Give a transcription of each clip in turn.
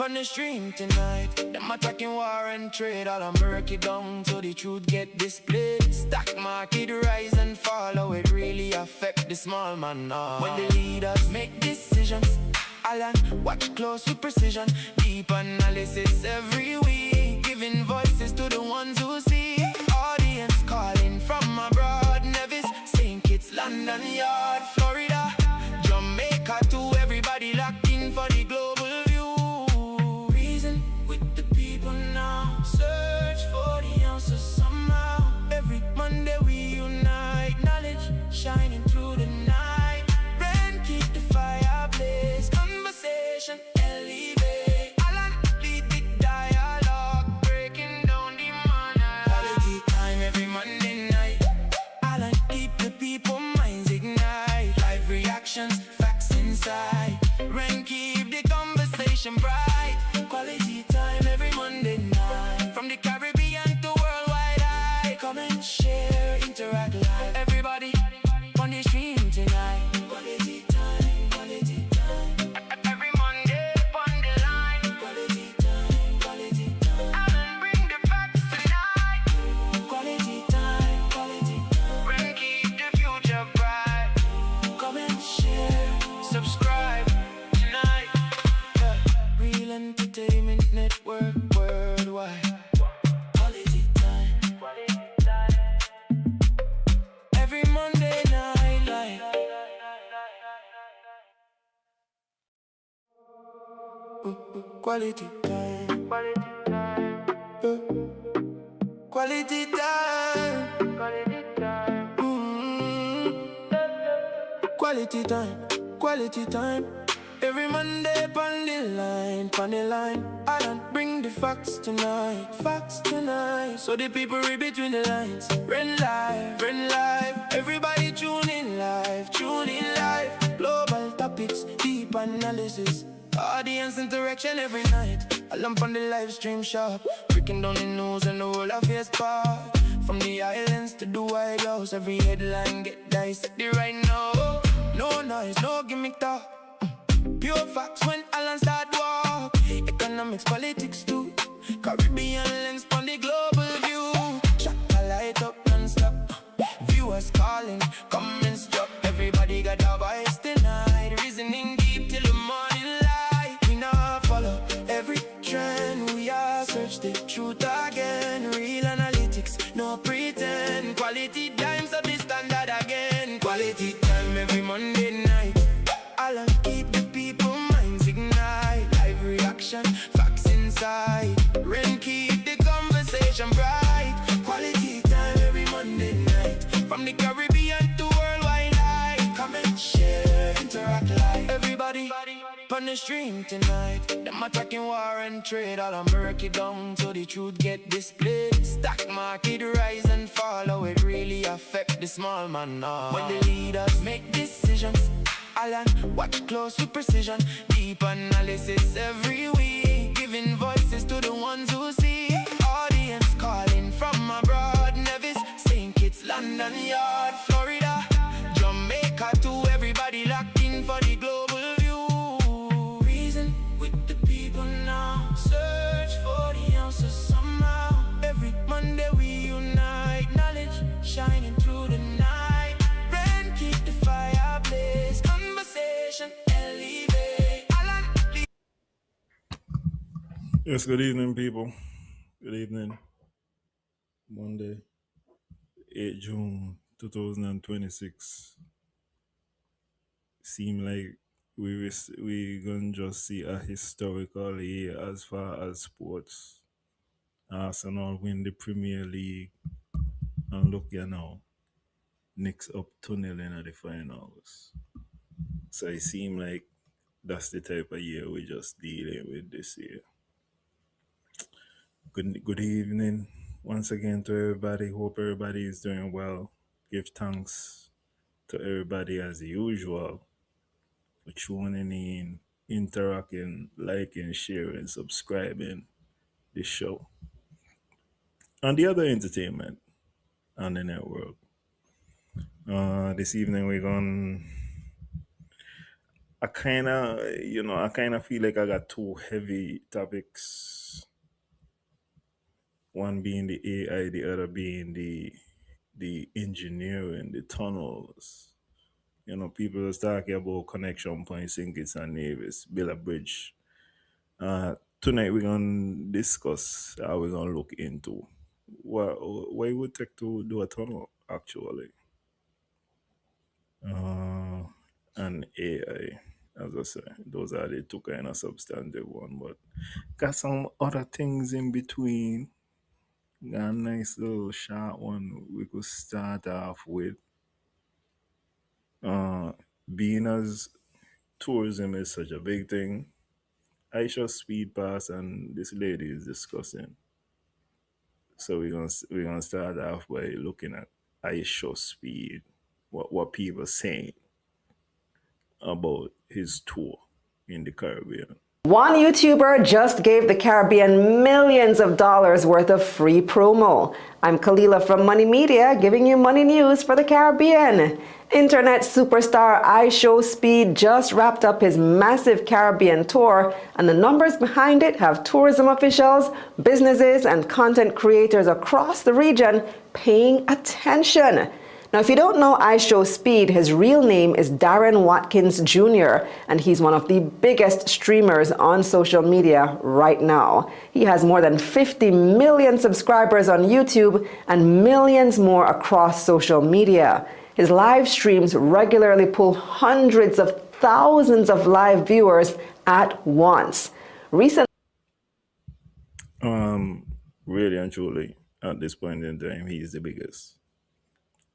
on the stream tonight. Them attacking war and trade, all a murky down so the truth get displayed. Stock market rise and fall, how it really affect the small man now. When the leaders make decisions, Alan, watch close with precision. Deep analysis every week, giving voices to the ones who see. Audience calling from abroad, Nevis, St. Kitts, London Yard, Florida, Jamaica, to everybody locked in for the global view. Reason with the people now, search for the answers somehow. Every Monday we unite, knowledge shining through the night. Rain keep the fire blaze, conversation elevate. Alan lead the dialogue, breaking down the money. Quality time every Monday night. Alan keep the people minds ignite. Live reactions, facts inside. Rain keep the conversation bright. Quality time every Monday night. From the Caribbean to worldwide, I come and share, interact live. Everybody on the stream tonight. Quality time, quality time. Every Monday on the line. Quality time, quality time. Alan bring the facts tonight. Quality time, quality time. Rain keep the future bright. Come and share, subscribe tonight. Real Entertainment Network worldwide. Quality time. Every Monday night light. Quality time. Quality time. Quality time. Quality time. Every Monday on the line. I don't bring the facts tonight. So the people read between the lines. Rain live. Everybody tune in live. Global topics, deep analysis. Audience interaction every night. I lump on the live stream shop, breaking down the news and the world affairs part. From the islands to the White House, every headline get dissected right now. No noise, no gimmick talk. Pure facts when Alan start walk. Economics, politics too. Caribbean lens on the global view. Shot a light up non-stop. Viewers calling, comments drop. Everybody got a voice tonight. Reasoning deep till the morning light. We not follow every trend. We are search the truth again. Real analytics, no pretend. Quality time, so the standard again. Quality time every Monday night. Alan keep the people minds ignite. Live reaction, facts inside. Rain keep the conversation bright. Quality time every Monday night. From the Caribbean to worldwide light. Come and share, interact live. Everybody on the stream tonight. Them attacking war and trade, all a murky down so the truth get displayed. Stock market rise and fall, how it really affect the small man now. When the leaders make decisions, Alan, watch close with precision. Deep analysis every week, giving voices to the ones who see. Audience calling from abroad, Nevis, St. Kitts, London Yard, Florida, Jamaica, to everybody locked in for the global view. Reason with the people now, search for the answers somehow. Every Monday we unite, knowledge shining through the night. Rain keep the fire blaze, conversation elevate. Yes, good evening, people. Good evening. Monday, 8 June 2026. Seem like we gonna just see a historical year as far as sports. Arsenal win the Premier League, and look here now, Knicks up 2-0 in the finals. So it seem like that's the type of year we just dealing with this year. Good evening once again to everybody. Hope everybody is doing well. Give thanks to everybody as usual for tuning in, interacting, liking, sharing, subscribing this show. And the other entertainment on the network. This evening we're going I kind of feel like I got two heavy topics. One being the AI, the other being the engineering, the tunnels. People are talking about connection points, St. Kitts and Nevis, build a bridge. Tonight we're gonna discuss how we're gonna look into what it would take to do a tunnel actually, and AI. As I say, those are the two kind of substantive one, but got some other things in between. Got a nice little short one we could start off with. Uh, being as tourism is such a big thing, I show speed pass and this lady is discussing. So we're gonna start off by looking at Aisha Speed, what people saying about his tour in the Caribbean. One YouTuber just gave the Caribbean millions of dollars worth of free promo. I'm Kalila from Money Media, giving you money news for the Caribbean. Internet superstar iShowSpeed just wrapped up his massive Caribbean tour, and the numbers behind it have tourism officials, businesses, and content creators across the region paying attention. Now, if you don't know iShowSpeed, his real name is Darren Watkins Jr., and he's one of the biggest streamers on social media right now. He has more than 50 million subscribers on YouTube and millions more across social media. His live streams regularly pull hundreds of thousands of live viewers at once. Recently, Really and truly, at this point in time, he's the biggest.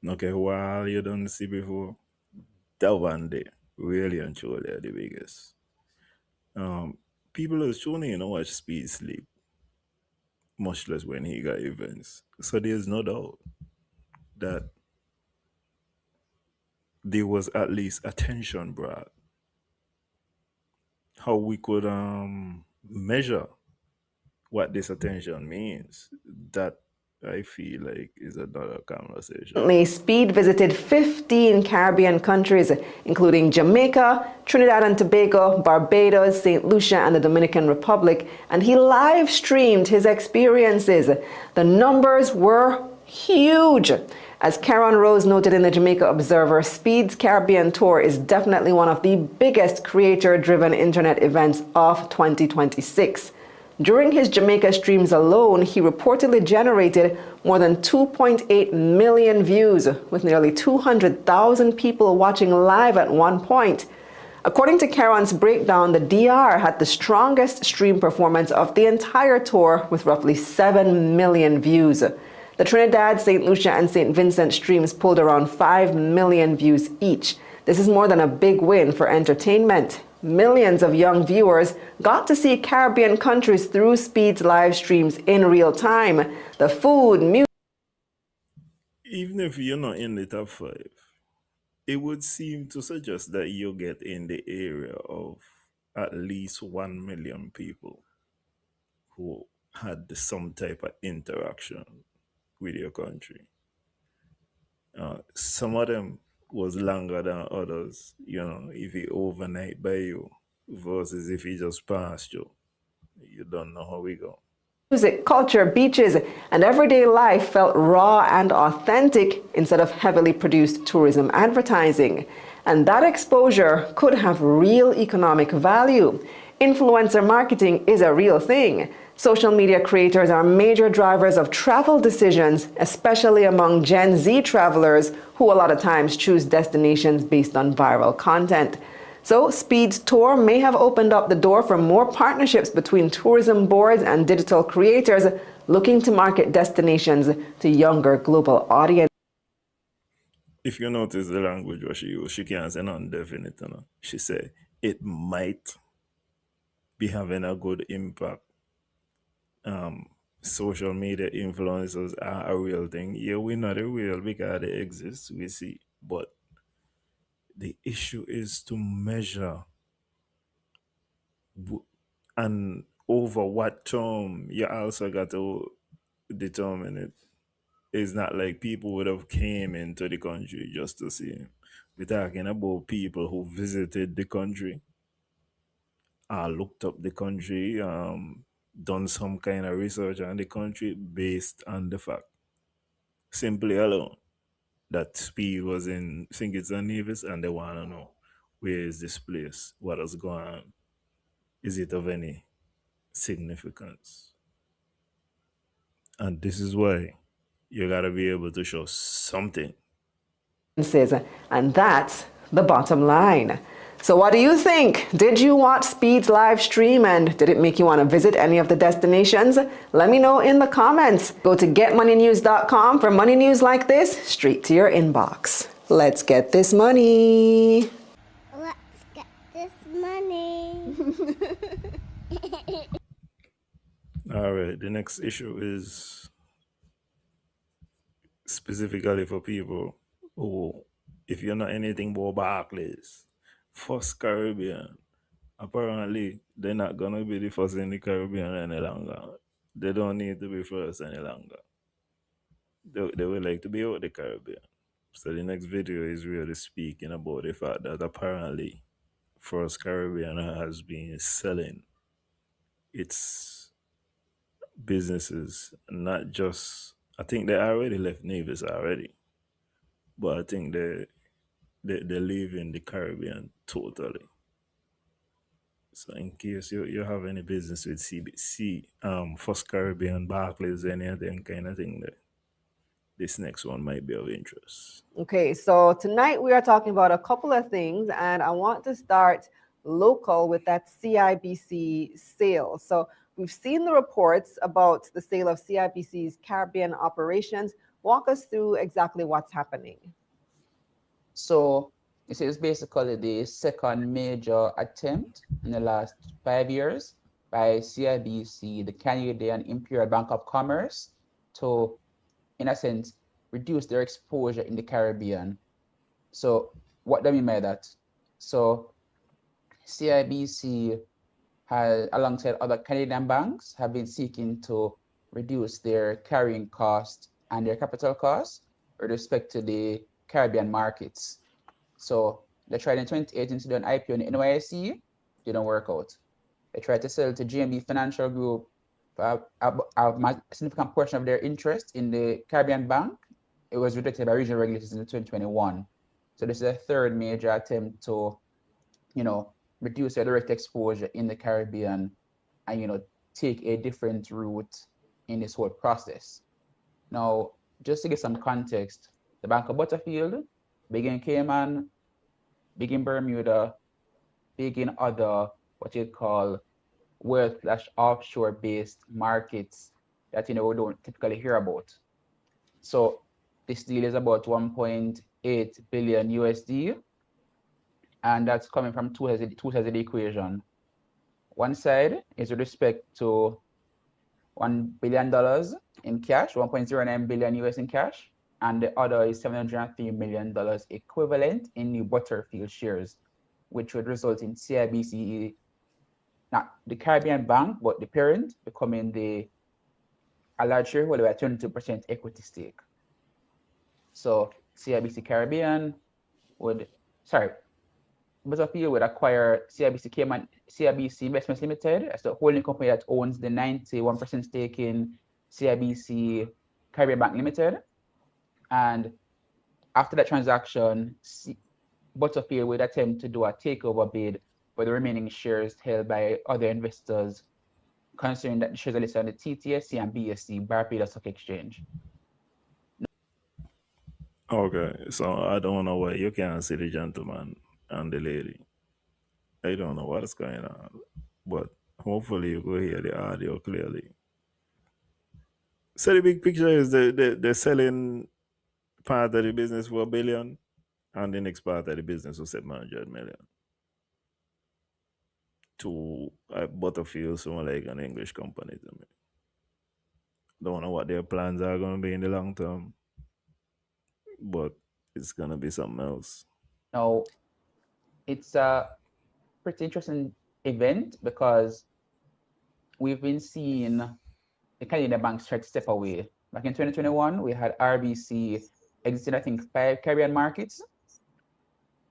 Okay, while you don't see before, that one day, really and truly are the biggest. Um, People are tuning in to watch Speed sleep, much less when he got events. So there's no doubt that there was at least attention brought. How we could measure what this attention means, that I feel like is another conversation. Speed visited 15 Caribbean countries, including Jamaica, Trinidad and Tobago, Barbados, St. Lucia, and the Dominican Republic, and he live streamed his experiences. The numbers were huge. As Karen Rose noted in the Jamaica Observer, Speed's Caribbean tour is definitely one of the biggest creator-driven internet events of 2026. During his Jamaica streams alone, he reportedly generated more than 2.8 million views, with nearly 200,000 people watching live at one point. According to Karon's breakdown, the DR had the strongest stream performance of the entire tour, with roughly 7 million views. The Trinidad, St. Lucia, and St. Vincent streams pulled around 5 million views each. This is more than a big win for entertainment. Millions of young viewers got to see Caribbean countries through Speed's live streams in real time. The food, music, Even if you're not in the top five, it would seem to suggest that you get in the area of at least 1 million people who had some type of interaction with your country. Some of them was longer than others, if he overnight by you versus if he just passed you. You don't know how we go. culture, beaches, and everyday life felt raw and authentic instead of heavily produced tourism advertising. And that exposure could have real economic value. Influencer marketing is a real thing. Social media creators are major drivers of travel decisions, especially among Gen Z travelers who a lot of times choose destinations based on viral content. So Speed's tour may have opened up the door for more partnerships between tourism boards and digital creators looking to market destinations to younger global audiences. If you notice the language what she use, she can't say nothing definite. She say it might be having a good impact. Social media influencers are a real thing. Yeah, we're not a real because they exist, we see. But the issue is to measure and over what term. You also got to determine it. It's not like people would have came into the country just to see him. We're talking about people who visited the country, looked up the country, done some kind of research on the country based on the fact, simply alone, that Speed was in St. Kitts and Nevis and they want to know where is this place? What is going on? Is it of any significance? And this is why you gotta be able to show something. And that's the bottom line. So, what do you think? Did you watch Speed's live stream and did it make you want to visit any of the destinations? Let me know in the comments. Go to getmoneynews.com for money news like this straight to your inbox. Let's get this money. Let's get this money. All right, the next issue is specifically for people who, if you're not anything but Barclays, First Caribbean, apparently they're not gonna be the first in the Caribbean any longer. They don't need to be first any longer. They would like to be out the Caribbean. So the next video is really speaking about the fact that apparently First Caribbean has been selling its businesses, not just, I think they already left Nevis already, but I think they live in the Caribbean totally. So in case you have any business with CBC, First Caribbean, Barclays, any of them kind of thing, that this next one might be of interest. Okay, so tonight we are talking about a couple of things, and I want to start local with that CIBC sale. So we've seen the reports about the sale of CIBC's Caribbean operations. Walk us through exactly what's happening. So this is basically the second major attempt in the last 5 years by CIBC, the Canadian Imperial Bank of Commerce, to, in a sense, reduce their exposure in the Caribbean. So what do I mean by that? So CIBC has, alongside other Canadian banks, have been seeking to reduce their carrying cost and their capital costs with respect to the Caribbean markets. So they tried in 2018 to do an IPO in the NYSE, didn't work out. They tried to sell to GMB Financial Group a significant portion of their interest in the Caribbean Bank. It was rejected by regional regulators in 2021. So this is a third major attempt to, reduce their direct exposure in the Caribbean and, take a different route in this whole process. Now, just to give some context, the Bank of Butterfield, big in Cayman, big in Bermuda, big in other what you'd call wealth/offshore based markets that we don't typically hear about. So this deal is about 1.8 billion USD, and that's coming from two sides of the equation. One side is with respect to $1 billion in cash, 1.09 billion US in cash, and the other is $703 million equivalent in new Butterfield shares, which would result in CIBC, not the Caribbean Bank, but the parent, becoming a large shareholder with a 22% equity stake. So CIBC Caribbean Butterfield would acquire CIBC Investments Limited as the holding company that owns the 91% stake in CIBC Caribbean Bank Limited. And after that transaction, Butterfield would attempt to do a takeover bid for the remaining shares held by other investors, considering that the shares are listed on the TTSC and BSC, Barbados Stock Exchange. Okay, so I don't know why you can't see the gentleman and the lady. I don't know what's going on, but hopefully you will hear the audio clearly. So the big picture is they're selling part of the business for $1 billion, and the next part of the business for 700 million to Butterfield, someone like an English company to me. Don't know what their plans are going to be in the long term, but it's going to be something else. Now, it's a pretty interesting event because we've been seeing the Canadian banks try to step away. Back in 2021, we had RBC exiting, I think, 5 Caribbean markets.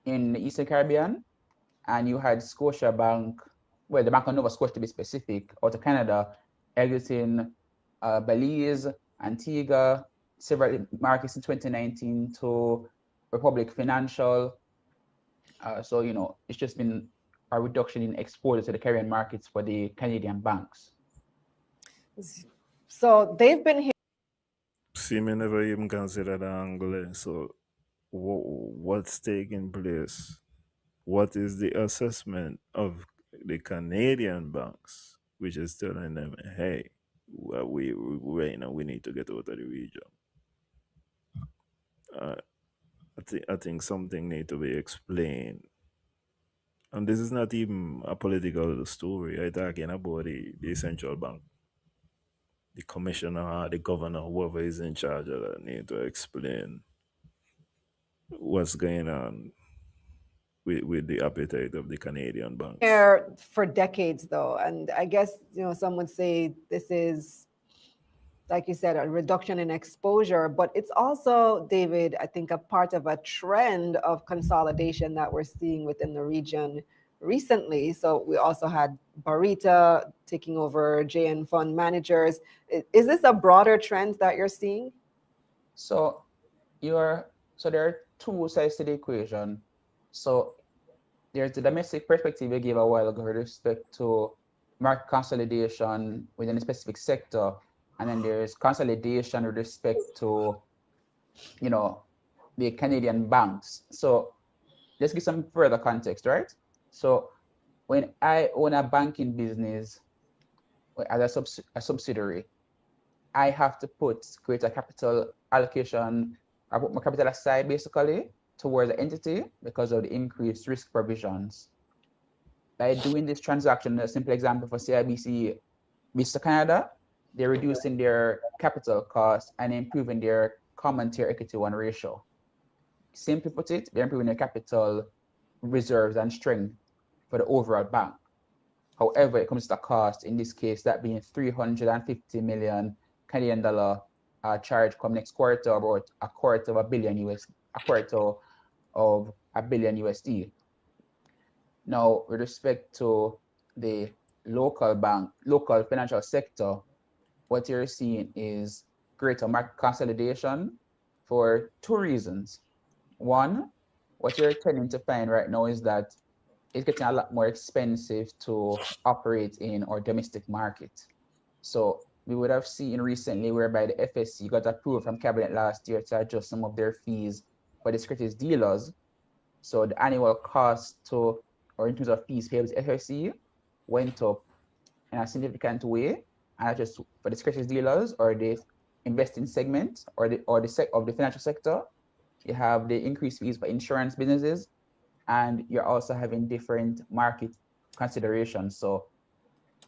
in the Eastern Caribbean, and you had Scotiabank, well, the Bank of Nova Scotia to be specific, out of Canada, exiting Belize, Antigua, several markets in 2019 to Republic Financial. So, it's just been a reduction in exposure to the Caribbean markets for the Canadian banks. So they've been here. See, me never even consider the angle. So, what's taking place? What is the assessment of the Canadian banks, which is telling them, hey, we need to get out of the region? Uh, I think something need to be explained. And this is not even a political story. I'm talking about the central bank, the commissioner, the governor, whoever is in charge of that, need to explain what's going on with the appetite of the Canadian banks. Here for decades, though, and I guess some would say this is, like you said, a reduction in exposure, but it's also, David, I think a part of a trend of consolidation that we're seeing within the region recently. So we also had Barita taking over JN Fund Managers. Is this a broader trend that you're seeing? So there are two sides to the equation. So there's the domestic perspective you gave a while ago with respect to market consolidation within a specific sector, and then there's consolidation with respect to the Canadian banks. So let's give some further context, right? So when I own a banking business as a subsidiary, I have to put greater capital allocation. I put more capital aside basically towards the entity because of the increased risk provisions. By doing this transaction, a simple example for CIBC Mr. Canada, they're reducing their capital cost and improving their common tier equity one ratio. Simply put it, they're improving their capital reserves and strength for the overall bank. However, it comes to a cost, in this case, that being 350 million Canadian dollar charge come next quarter, about a quarter of a billion USD. Now, with respect to the local financial sector, what you're seeing is greater market consolidation for two reasons. One, what you're tending to find right now is that it's getting a lot more expensive to operate in our domestic market. So we would have seen recently whereby the FSC got approved from Cabinet last year to adjust some of their fees for the securities dealers. So the annual cost or in terms of fees paid to FSC went up in a significant way, and just for the securities dealers or the investing segment or the financial sector. You have the increased fees for insurance businesses, and you're also having different market considerations. So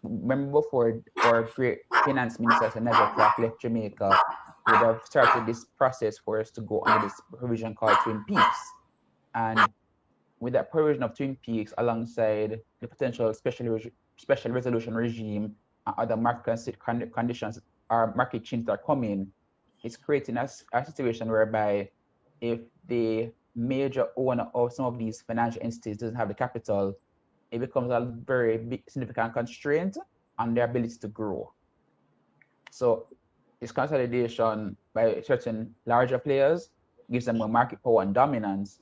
remember before our great finance minister, Nigel Clark, left Jamaica, he would have started this process for us to go under this provision called Twin Peaks. And with that provision of Twin Peaks alongside the potential special resolution regime and other market conditions or market changes that are coming, it's creating a situation whereby if the major owner of some of these financial entities doesn't have the capital, it becomes a very big significant constraint on their ability to grow. So this consolidation by certain larger players gives them more market power and dominance,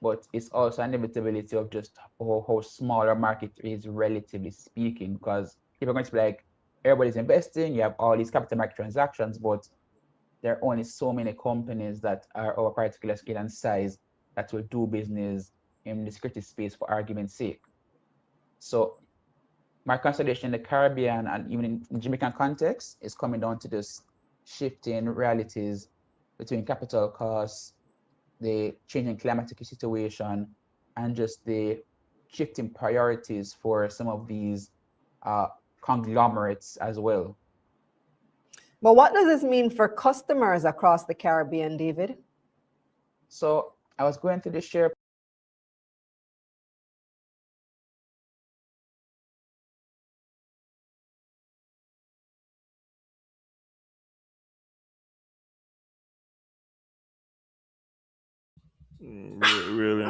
but it's also an inevitability of just how small our market is, relatively speaking, because people are going to be like, everybody's investing, you have all these capital market transactions, but there are only so many companies that are of a particular scale and size that will do business in the security space for argument's sake. So market consolidation in the Caribbean and even in the Jamaican context is coming down to this shifting realities between capital costs, the changing climatic situation, and just the shifting priorities for some of these conglomerates as well. But what does this mean for customers across the Caribbean, David? So I was going through the share. Really,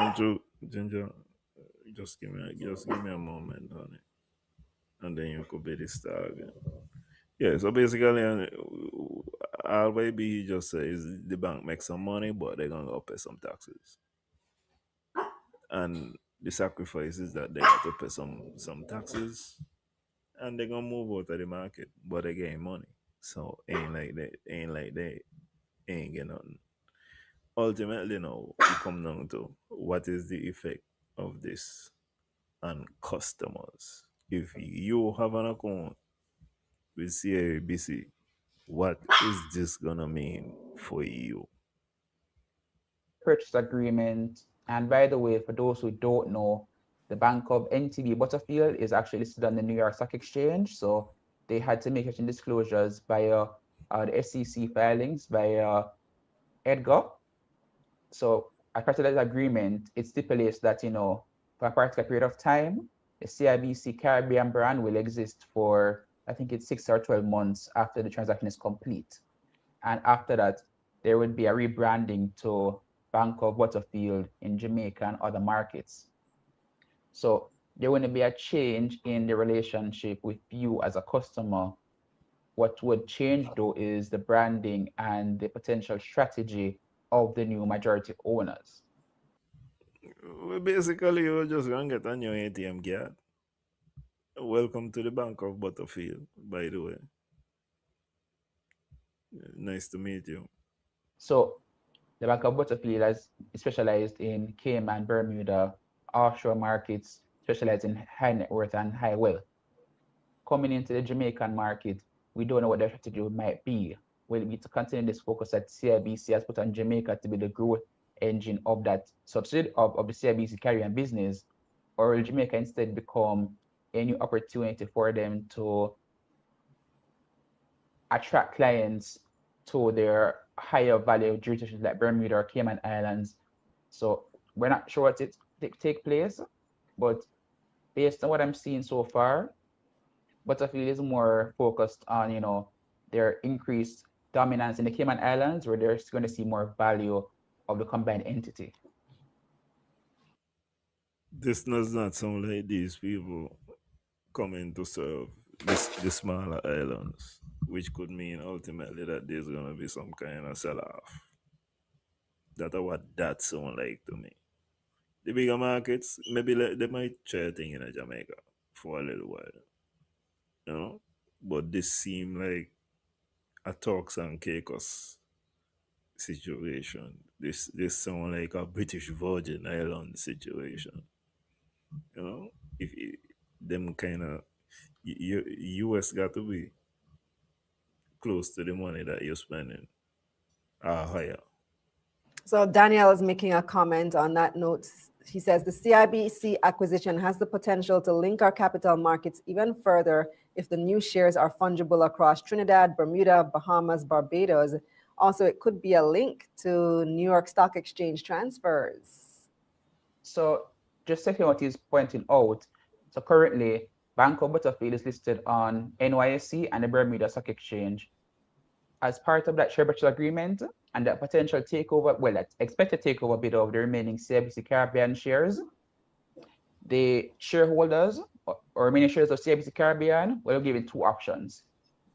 Ginger, just give me a moment, honey, and then you could be the star again. Yeah, so basically, all baby he just says the bank makes some money, but they're gonna go pay some taxes, and the sacrifice is that they have to pay some taxes, and they're gonna move out of the market, but they getting money. So ain't like they ain't get nothing. Ultimately, no, it come down to what is the effect of this on customers. If you have an account with CIBC, what is this gonna mean for you? Purchase agreement. And by the way, for those who don't know, the bank of NTB Butterfield is actually listed on the New York Stock Exchange. So they had to make certain disclosures via the SEC filings via Edgar. So as part of that agreement, it stipulates that, for a particular period of time, the CIBC Caribbean brand will exist for, I think it's 6 or 12 months after the transaction is complete. And after that, there would be a rebranding to Bank of Butterfield in Jamaica and other markets. So there wouldn't be a change in the relationship with you as a customer. What would change though is the branding and the potential strategy of the new majority owners. Well, basically, you're just gonna get on your ATM card. Welcome to the Bank of Butterfield, by the way. Nice to meet you. So the Bank of Butterfield is specialized in Cayman, Bermuda, offshore markets, specialized in high net worth and high wealth. Coming into the Jamaican market, we don't know what their strategy might be. Will it be to continue this focus that CIBC has put on Jamaica to be the growth engine of that subsidy of the CIBC Caribbean business, or will Jamaica instead become a new opportunity for them to attract clients to their higher value jurisdictions like Bermuda or Cayman Islands? So we're not sure what it take place, but based on what I'm seeing so far, Butterfield is more focused on, their increased dominance in the Cayman Islands, where they're going to see more value of the combined entity. This does not sound like these people coming to serve the smaller islands, which could mean ultimately that there's gonna be some kind of sell off. That's what that sound like to me. The bigger markets, maybe they might try a thing in Jamaica for a little while, you know. But this seem like a Turks and Caicos situation. This sound like a British Virgin Island situation, you know. If it, them kind of US got to be close to the money that you're spending are higher. So Daniel is making a comment on that note. He says the CIBC acquisition has the potential to link our capital markets even further if the new shares are fungible across Trinidad, Bermuda, Bahamas, Barbados. Also, it could be a link to New York Stock Exchange transfers. So just checking what he's pointing out. So currently, Bank of Butterfield is listed on NYSE and the Bermuda Stock Exchange. As part of that share purchase agreement and the potential takeover, well, that expected takeover bid of the remaining CIBC Caribbean shares, the shareholders or remaining shares of CIBC Caribbean will be given two options.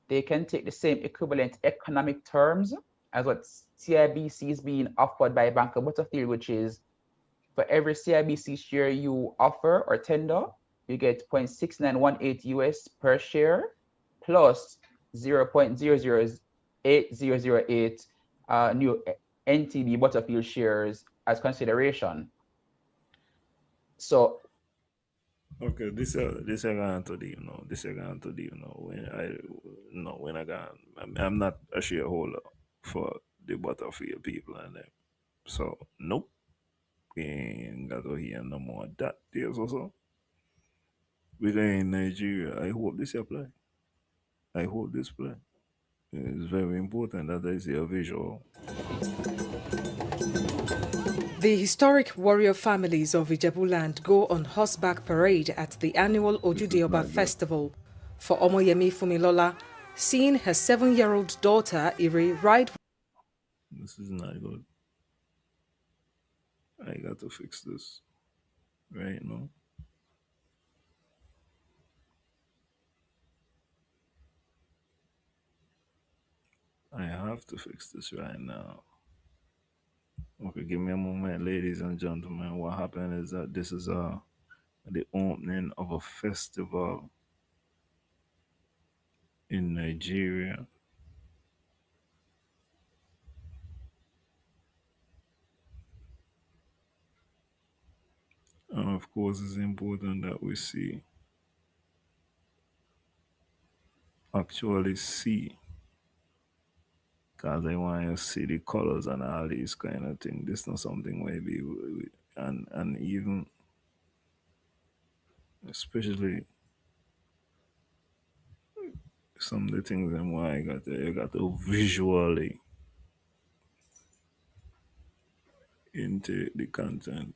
They can take the same equivalent economic terms as what CIBC is being offered by Bank of Butterfield, which is for every CIBC share you offer or tender, you get 0.6918 US per share plus 0.008008 new NTB Butterfield shares as consideration. So Okay, this I going to do, This I going to do, When I no when I got I'm not a shareholder for the Butterfield people and them. So nope, we ain't got to hear no more of that. There's also we are in Nigeria. I hope this apply. I hope this play. It's very important that I see a visual. The historic warrior families of Ijebuland go on horseback parade at the annual Ojudeoba festival. For Omoyemi Fumilola, seeing her 7-year-old daughter Iri ride. This is not good. I got to fix this. right now. I have to fix this right now. Okay, give me a moment, ladies and gentlemen. What happened is that this is the opening of a festival in Nigeria. And of course, it's important that we actually see, because I want to see the colors and all these kind of things. This is not something maybe, and even especially some of the things and why I got to visually into the content.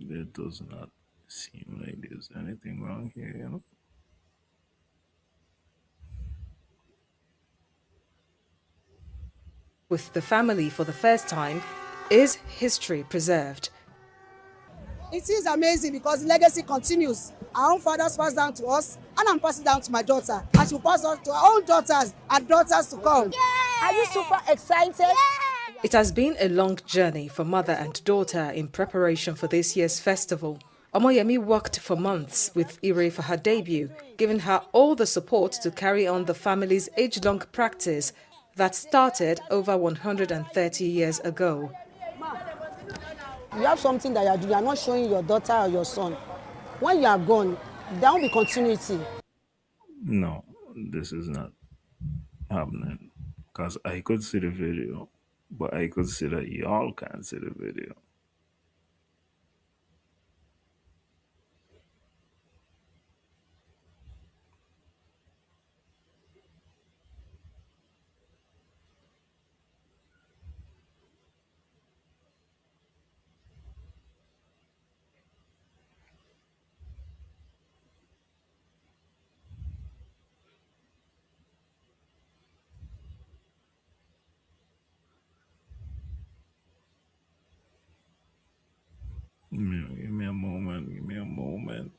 It does not seem like there's anything wrong here, you know? With the family for the first time, is history preserved? It is amazing because the legacy continues. Our own fathers passed down to us, and I'm passing down to my daughter. And she will pass on to our own daughters and daughters to come. Are you super excited? It has been a long journey for mother and daughter in preparation for this year's festival. Omoyemi worked for months with Ire for her debut, giving her all the support to carry on the family's age-long practice that started over 130 years ago. You have something that you are doing. You are not showing your daughter or your son. When you are gone, there won't be continuity. No, this is not happening. Because I could see the video, but I could see that y'all can't see the video. Give me a moment, give me a moment.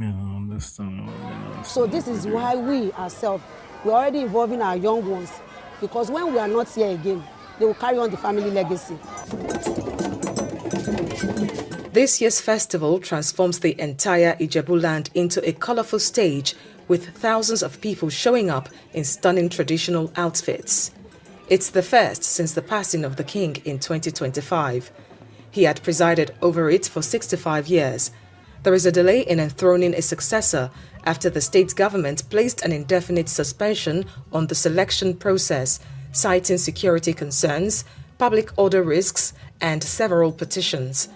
I understand. So this is why we ourselves, we're already involving our young ones. Because when we are not here again, they will carry on the family legacy. This year's festival transforms the entire Ijebu land into a colorful stage with thousands of people showing up in stunning traditional outfits. It's the first since the passing of the king in 2025. He had presided over it for 65 years. There is a delay in enthroning a successor after the state government placed an indefinite suspension on the selection process, citing security concerns, public order risks, and several petitions.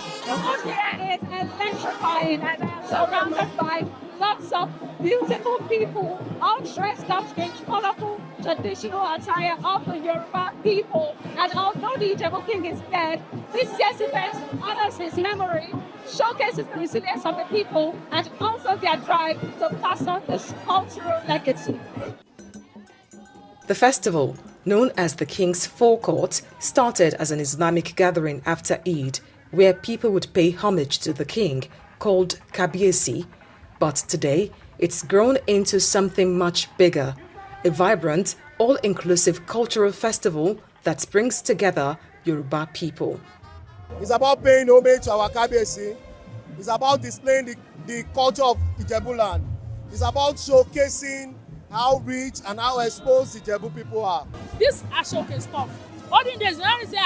It's electrifying and I'm surrounded by lots of beautiful people, all dressed up in colorful traditional attire of the Yoruba people. And although the Ijebu King is dead, this year's event honors his memory, showcases the resilience of the people, and also their drive to pass on this cultural legacy. The festival, known as the King's Forecourt, started as an Islamic gathering after Eid, where people would pay homage to the king, called Kabiesi. But today, it's grown into something much bigger, a vibrant, all-inclusive cultural festival that brings together Yoruba people. It's about paying homage to our Kabiesi. It's about displaying the culture of Ijebu land. It's about showcasing how rich and how exposed Ijebu people are. This Ashoke stuff. Olden days, when you say,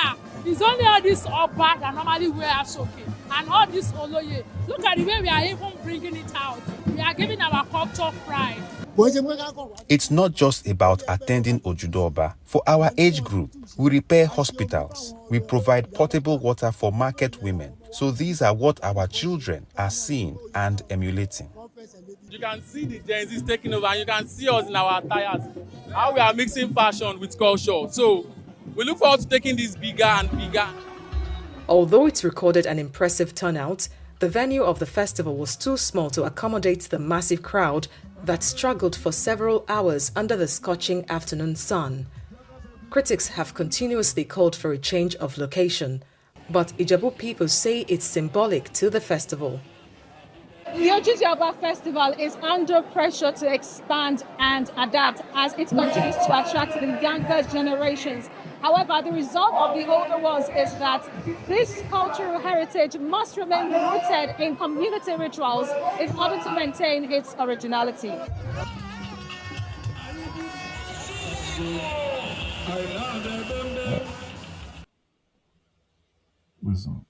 it's only all this Oba that normally wear Ashoke. and all this Oloye. Look at the way we are even bringing it out. We are giving our culture pride. It's not just about attending Ojudoba. For our age group, we repair hospitals. We provide potable water for market women. So these are what our children are seeing and emulating. You can see the Gen Zs taking over, and you can see us in our attires, how we are mixing fashion with culture. So we look forward to taking this bigger and bigger. Although it recorded an impressive turnout, the venue of the festival was too small to accommodate the massive crowd that struggled for several hours under the scorching afternoon sun. Critics have continuously called for a change of location, but Ijebu people say it's symbolic to the festival. The Ojude Festival is under pressure to expand and adapt as it continues to attract the younger generations. However, the resolve of the older ones is that this cultural heritage must remain rooted in community rituals in order to maintain its originality. Listen,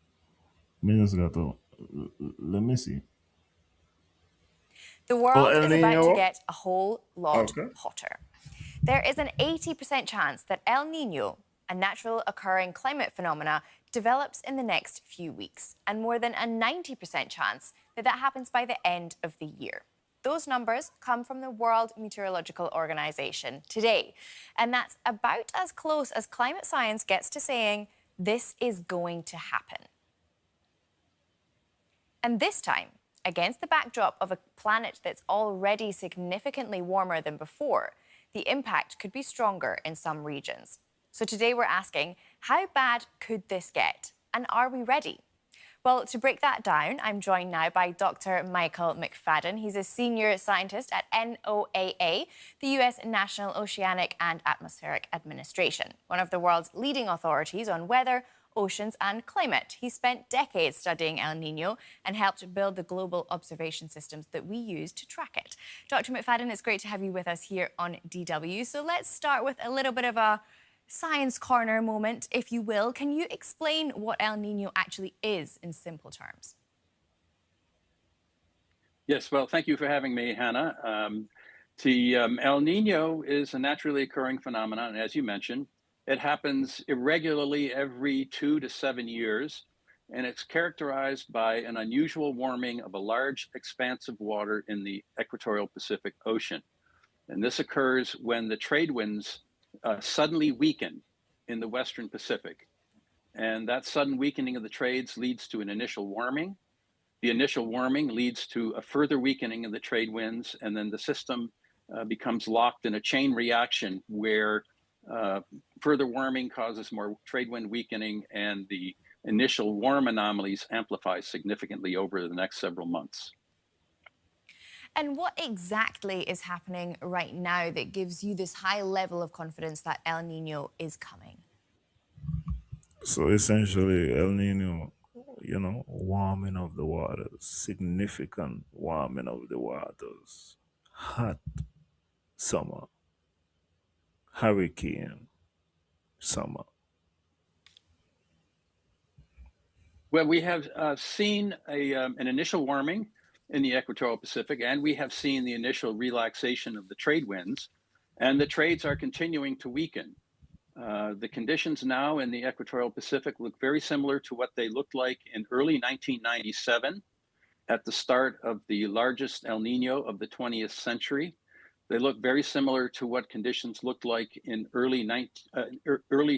let me see. The world El is about to Niño? get a whole lot Okay. hotter. There is an 80% chance that El Niño, a natural occurring climate phenomena, develops in the next few weeks, and more than a 90% chance that that happens by the end of the year. Those numbers come from the World Meteorological Organization today, and that's about as close as climate science gets to saying this is going to happen. And this time, against the backdrop of a planet that's already significantly warmer than before, the impact could be stronger in some regions. So today we're asking, how bad could this get? And are we ready? Well, to break that down, I'm joined now by Dr. Michael McFadden. He's a senior scientist at NOAA, the US National Oceanic and Atmospheric Administration, one of the world's leading authorities on weather, oceans and climate. He spent decades studying El Niño and helped build the global observation systems that we use to track it. Dr. McFadden, it's great to have you with us here on DW. So let's start with a little bit of a science corner moment, if you will. Can you explain what El Niño actually is in simple terms? Yes, well, thank you for having me, Hannah. El Niño is a naturally occurring phenomenon, as you mentioned. It happens irregularly every 2 to 7 years, and it's characterized by an unusual warming of a large expanse of water in the equatorial Pacific Ocean. And this occurs when the trade winds suddenly weaken in the Western Pacific. And that sudden weakening of the trades leads to an initial warming. The initial warming leads to a further weakening of the trade winds, and then the system becomes locked in a chain reaction where further warming causes more trade wind weakening, and the initial warm anomalies amplify significantly over the next several months. And what exactly is happening right now that gives you this high level of confidence that El Niño is coming? So essentially, El Nino, warming of the waters, significant warming of the waters, hot summer, hurricane summer. Well, we have seen an initial warming in the equatorial Pacific, and we have seen the initial relaxation of the trade winds, and the trades are continuing to weaken. The conditions now in the equatorial Pacific look very similar to what they looked like in early 1997 at the start of the largest El Nino of the 20th century. They look very similar to what conditions looked like in early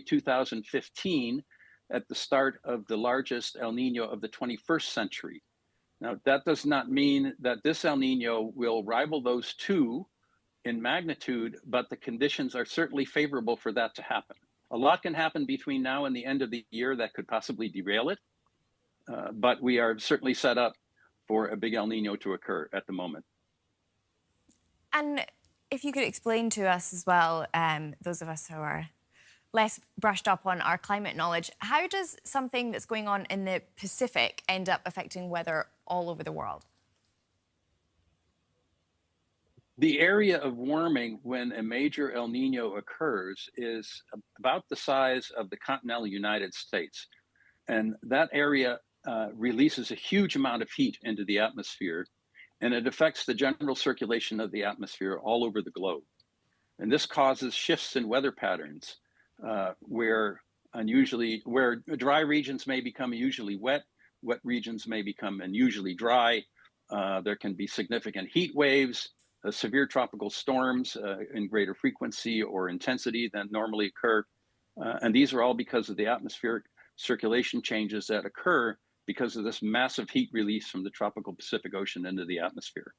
2015 at the start of the largest El Nino of the 21st century. Now, that does not mean that this El Nino will rival those two in magnitude, but the conditions are certainly favorable for that to happen. A lot can happen between now and the end of the year that could possibly derail it, but we are certainly set up for a big El Nino to occur at the moment. And if you could explain to us as well, those of us who are less brushed up on our climate knowledge, how does something that's going on in the Pacific end up affecting weather all over the world? The area of warming when a major El Nino occurs is about the size of the continental United States. And that area releases a huge amount of heat into the atmosphere, and it affects the general circulation of the atmosphere all over the globe. And this causes shifts in weather patterns, where dry regions may become unusually wet regions may become unusually dry. There can be significant heat waves, severe tropical storms in greater frequency or intensity than normally occur. And these are all because of the atmospheric circulation changes that occur because of this massive heat release from the tropical Pacific Ocean into the atmosphere.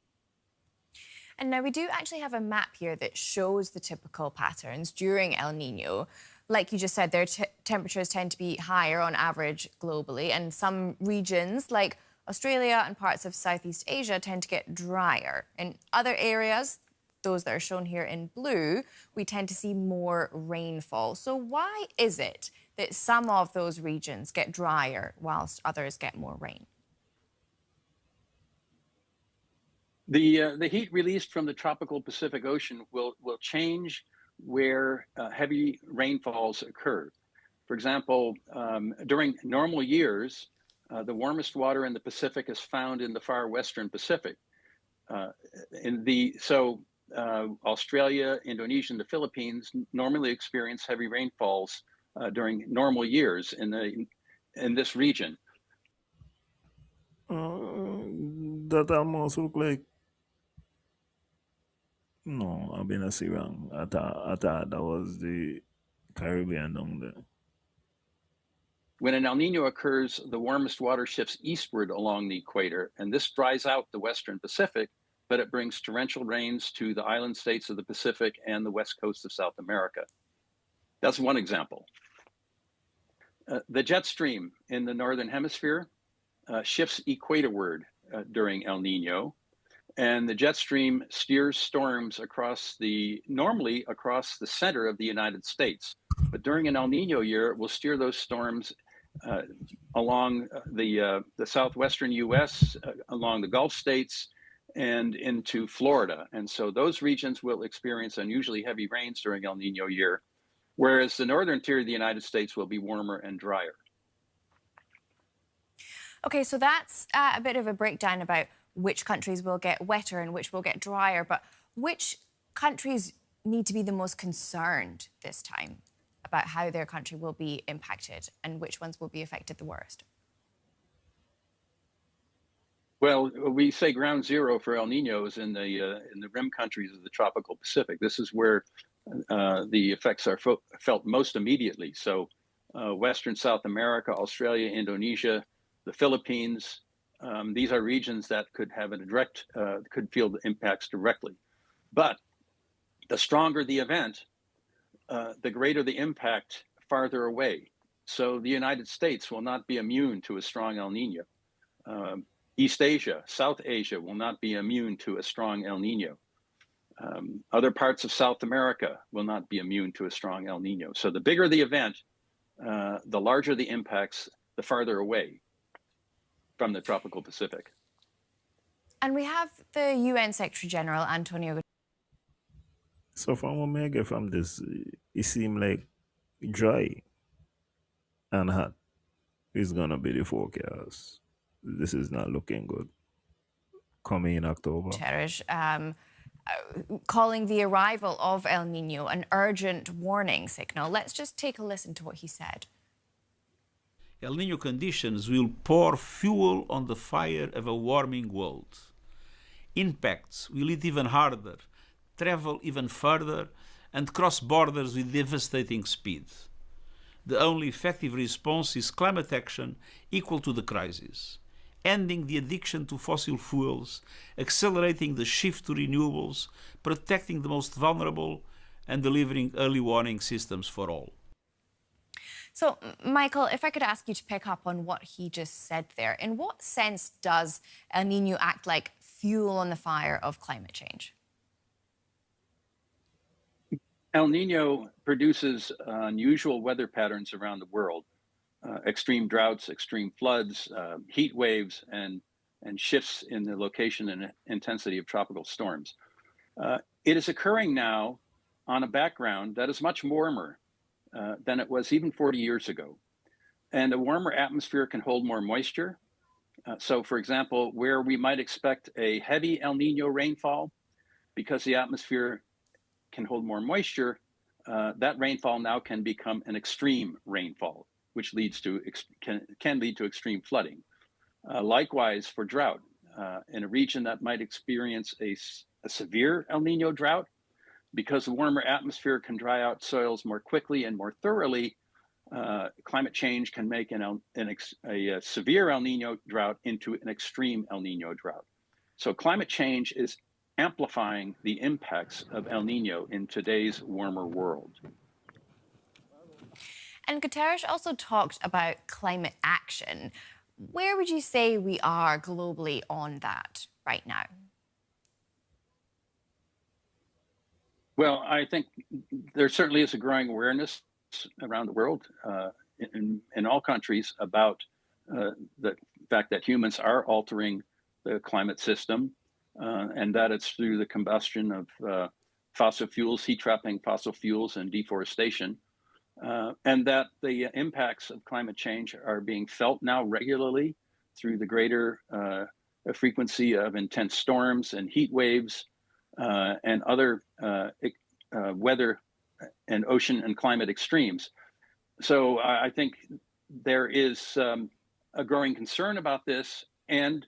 And now we do actually have a map here that shows the typical patterns during El Nino. Like you just said, their temperatures tend to be higher on average globally, and some regions like Australia and parts of Southeast Asia tend to get drier. In other areas, those that are shown here in blue, we tend to see more rainfall. So why is it that some of those regions get drier whilst others get more rain? The heat released from the tropical Pacific Ocean will change where heavy rainfalls occur. For example, during normal years, the warmest water in the Pacific is found in the far western Pacific. Australia, Indonesia, and the Philippines normally experience heavy rainfalls during normal years in this region. That almost look like. No, I've been wrong. I thought that was the Caribbean down there. When an El Nino occurs, the warmest water shifts eastward along the equator, and this dries out the western Pacific, but it brings torrential rains to the island states of the Pacific and the west coast of South America. That's one example. The jet stream in the northern hemisphere shifts equatorward during El Nino, and the jet stream steers storms normally across the center of the United States. But during an El Nino year, it will steer those storms along the southwestern U.S., along the Gulf states, and into Florida. And so those regions will experience unusually heavy rains during El Nino year, whereas the northern interior of the United States will be warmer and drier. Okay, so that's a bit of a breakdown about which countries will get wetter and which will get drier, but which countries need to be the most concerned this time about how their country will be impacted and which ones will be affected the worst? Well, we say ground zero for El Niños in the rim countries of the tropical Pacific. This is where the effects are felt most immediately. So Western South America, Australia, Indonesia, the Philippines, these are regions that could have could feel the impacts directly. But the stronger the event, the greater the impact farther away. So the United States will not be immune to a strong El Nino. East Asia, South Asia will not be immune to a strong El Nino. Other parts of South America will not be immune to a strong El Nino. So the bigger the event, the larger the impacts, the farther away from the tropical Pacific. And we have the UN Secretary General, Antonio Guterres. So from what I get from this, it seems like dry and hot is going to be the forecast. This is not looking good coming in October. Guterres, calling the arrival of El Nino an urgent warning signal. Let's just take a listen to what he said. El Nino conditions will pour fuel on the fire of a warming world. Impacts will hit even harder, travel even further, and cross borders with devastating speed. The only effective response is climate action equal to the crisis, ending the addiction to fossil fuels, accelerating the shift to renewables, protecting the most vulnerable, and delivering early warning systems for all. So, Michael, if I could ask you to pick up on what he just said there, in what sense does El Nino act like fuel on the fire of climate change? El Nino produces unusual weather patterns around the world, extreme droughts, extreme floods, heat waves, and shifts in the location and intensity of tropical storms. It is occurring now on a background that is much warmer than it was even 40 years ago. And a warmer atmosphere can hold more moisture. So, for example, where we might expect a heavy El Nino rainfall, because the atmosphere can hold more moisture, that rainfall now can become an extreme rainfall, which can lead to extreme flooding. Likewise, for drought, in a region that might experience a severe El Nino drought, because the warmer atmosphere can dry out soils more quickly and more thoroughly, climate change can make a severe El Nino drought into an extreme El Nino drought. So climate change is amplifying the impacts of El Nino in today's warmer world. And Guterres also talked about climate action. Where would you say we are globally on that right now? Well, I think there certainly is a growing awareness around the world, in all countries, about the fact that humans are altering the climate system, and that it's through the combustion of fossil fuels, heat trapping fossil fuels, and deforestation, and that the impacts of climate change are being felt now regularly through the greater frequency of intense storms and heat waves, and other weather and ocean and climate extremes. So I think there is a growing concern about this, and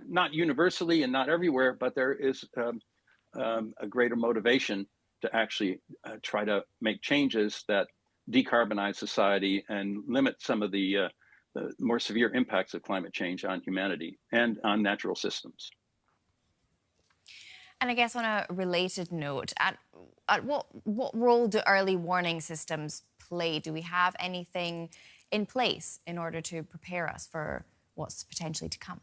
not universally and not everywhere, but there is a greater motivation to actually try to make changes that decarbonize society and limit some of the more severe impacts of climate change on humanity and on natural systems. And I guess on a related note, at what role do early warning systems play? Do we have anything in place in order to prepare us for what's potentially to come?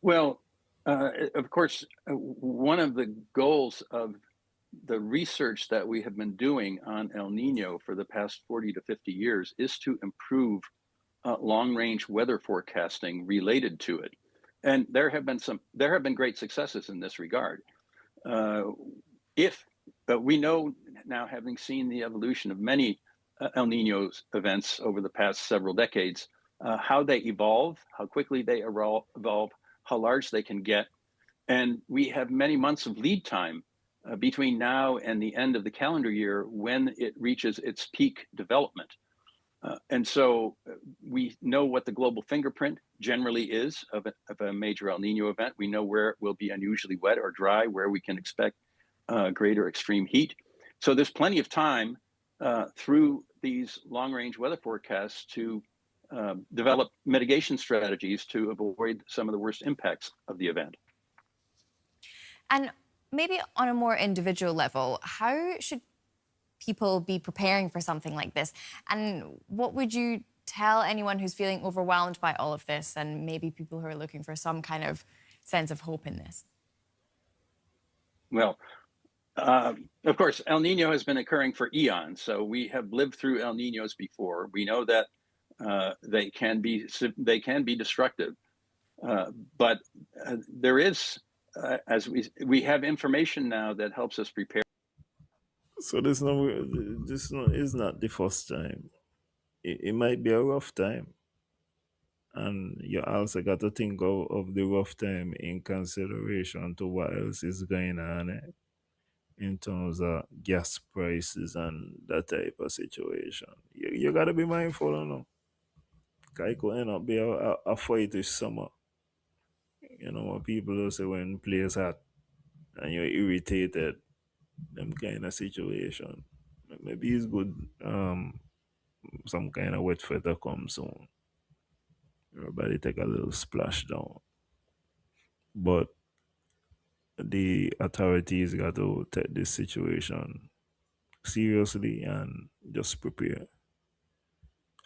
Well, of course, one of the goals of the research that we have been doing on El Nino for the past 40 to 50 years is to improve long-range weather forecasting related to it. And there have been great successes in this regard. But we know now, having seen the evolution of many El Nino events over the past several decades, how they evolve, how quickly they evolve, how large they can get. And we have many months of lead time between now and the end of the calendar year when it reaches its peak development. And so we know what the global fingerprint generally is of a major El Nino event. We know where it will be unusually wet or dry, where we can expect greater extreme heat. So there's plenty of time through these long-range weather forecasts to develop mitigation strategies to avoid some of the worst impacts of the event. And maybe on a more individual level, how should people be preparing for something like this? And what would you tell anyone who's feeling overwhelmed by all of this, and maybe people who are looking for some kind of sense of hope in this? Well, of course, El Nino has been occurring for eons, so we have lived through El Ninos before. We know that they can be destructive, but there is, as we have information now that helps us prepare. So this is not the first time. It might be a rough time, and you also got to think of the rough time in consideration to what else is going on in terms of gas prices and that type of situation. You got to be mindful, you know. It could end up be a fight this summer. You know what people will say when players hot and you're irritated, them kind of situation. Maybe it's good some kind of wet weather come soon. Everybody take a little splash down. But the authorities got to take this situation seriously and just prepare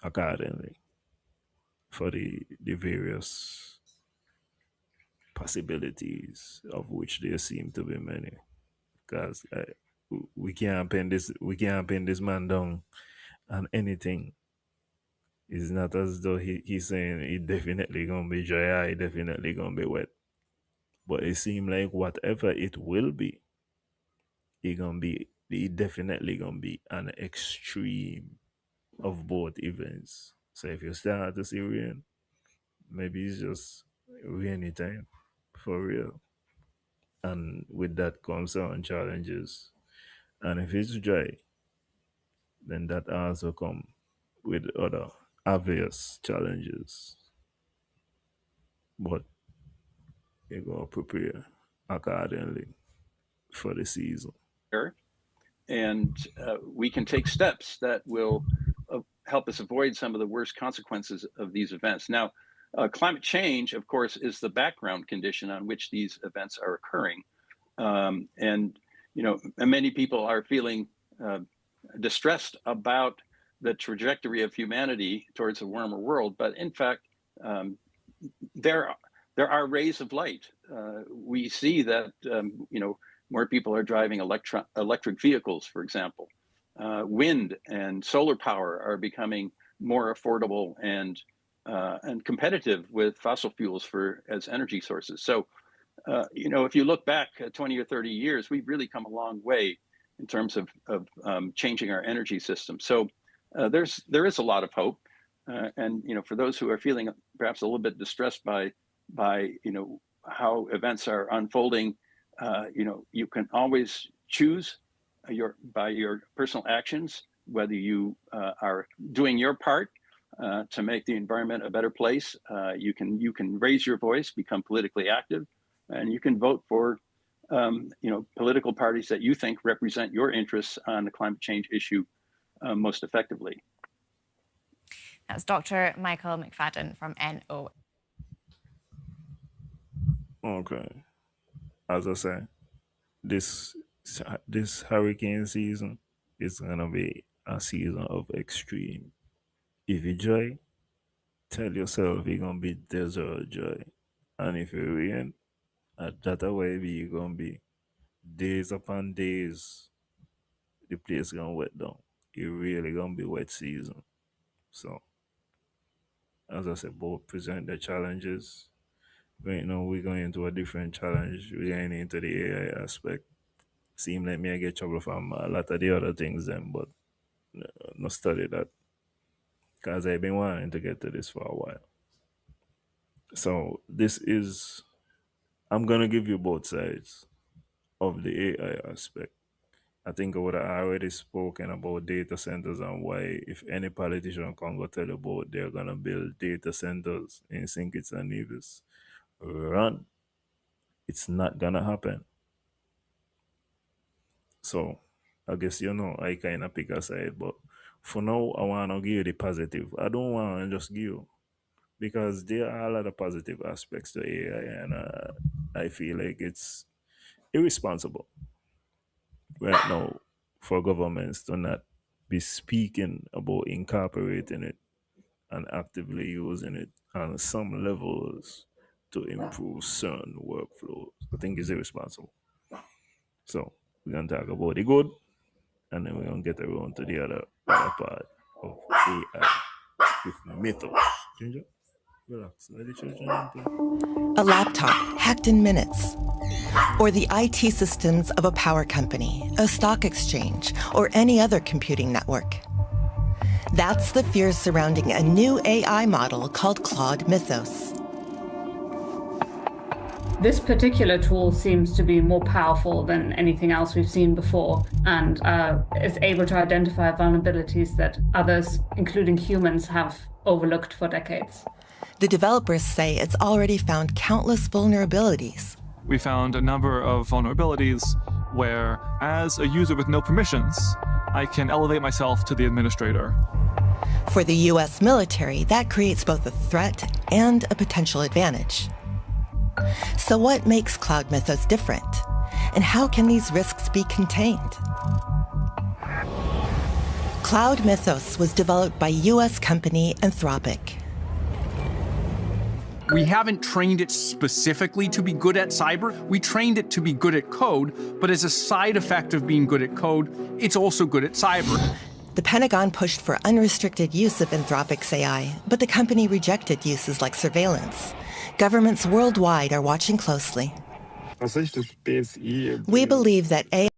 accordingly for the various possibilities, of which there seem to be many. Because we can't pin this man down on anything. It's not as though he's saying it definitely gonna be dry, it definitely gonna be wet. But it seems like whatever it will be, it definitely gonna be an extreme of both events. So if you start to see rain, maybe it's just rainy time for real. And with that comes some challenges. And if it's dry, then that also come with other obvious challenges. But you gotta prepare accordingly for the season. And we can take steps that will help us avoid some of the worst consequences of these events. Now, climate change, of course, is the background condition on which these events are occurring. And, you know, many people are feeling distressed about the trajectory of humanity towards a warmer world. But in fact, there are rays of light. We see that, you know, more people are driving electric vehicles, for example. Wind and solar power are becoming more affordable and competitive with fossil fuels as energy sources. So, you know, if you look back 20 or 30 years, we've really come a long way in terms of changing our energy system. So there is a lot of hope. And, you know, for those who are feeling perhaps a little bit distressed by you know, how events are unfolding, you know, you can always choose by your personal actions, whether you are doing your part to make the environment a better place. You can raise your voice, become politically active, and you can vote for you know, political parties that you think represent your interests on the climate change issue most effectively. That's Dr. Michael McFadden from NO. Okay. As I say, this this hurricane season is gonna be a season of extreme. If you joy, tell yourself you're gonna be desert joy. And if you rain, that way you're gonna be days upon days, the place gonna wet down. It really gonna be wet season. So as I said, both present their challenges. Right now we're going into a different challenge. We're going into the AI aspect. Seem like me I get trouble from a lot of the other things then, but no study that. Because I've been wanting to get to this for a while. So this is I'm gonna give you both sides of the AI aspect. I think I would have already spoken about data centers and why if any politician can go tell you about they're gonna build data centers in St. Kitts and Nevis, run. It's not gonna happen. So I guess you know I kinda pick a side, but for now I wanna give you the positive. I don't wanna just give you because there are a lot of positive aspects to AI and I feel like it's irresponsible right now for governments to not be speaking about incorporating it and actively using it on some levels to improve certain workflows. I think it's irresponsible. So we're gonna talk about the good and then we're gonna get around to the other part of AI with mythos. Ginger, relax. Let the children play. A laptop hacked in minutes, or the IT systems of a power company, a stock exchange, or any other computing network. That's the fears surrounding a new AI model called Claude Mythos. This particular tool seems to be more powerful than anything else we've seen before and is able to identify vulnerabilities that others, including humans, have overlooked for decades. The developers say it's already found countless vulnerabilities. We found a number of vulnerabilities where, as a user with no permissions, I can elevate myself to the administrator. For the US military, that creates both a threat and a potential advantage. So what makes Claude Mythos different? And how can these risks be contained? Claude Mythos was developed by US company Anthropic. We haven't trained it specifically to be good at cyber. We trained it to be good at code, but as a side effect of being good at code, it's also good at cyber. The Pentagon pushed for unrestricted use of Anthropic's AI, but the company rejected uses like surveillance. Governments worldwide are watching closely. We believe that AI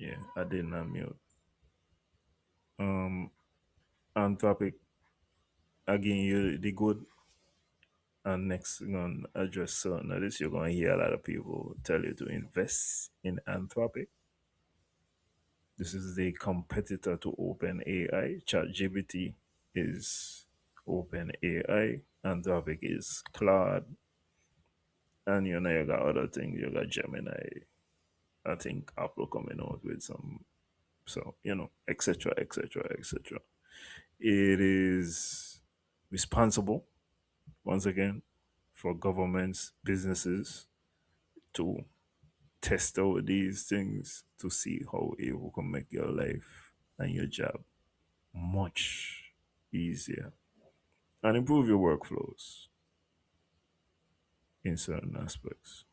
Yeah, I did not mute. Anthropic, again, you the good. And next, we're going to address certain of this. You're going to hear a lot of people tell you to invest in Anthropic. This is the competitor to OpenAI. ChatGPT is OpenAI. Anthropic is Claude. And you know, you got other things. You got Gemini. I think Apple coming out with some. So, you know, etc., etc., etc. It is responsible, once again, for governments, businesses to test out these things to see how it can make your life and your job much easier and improve your workflows in certain aspects.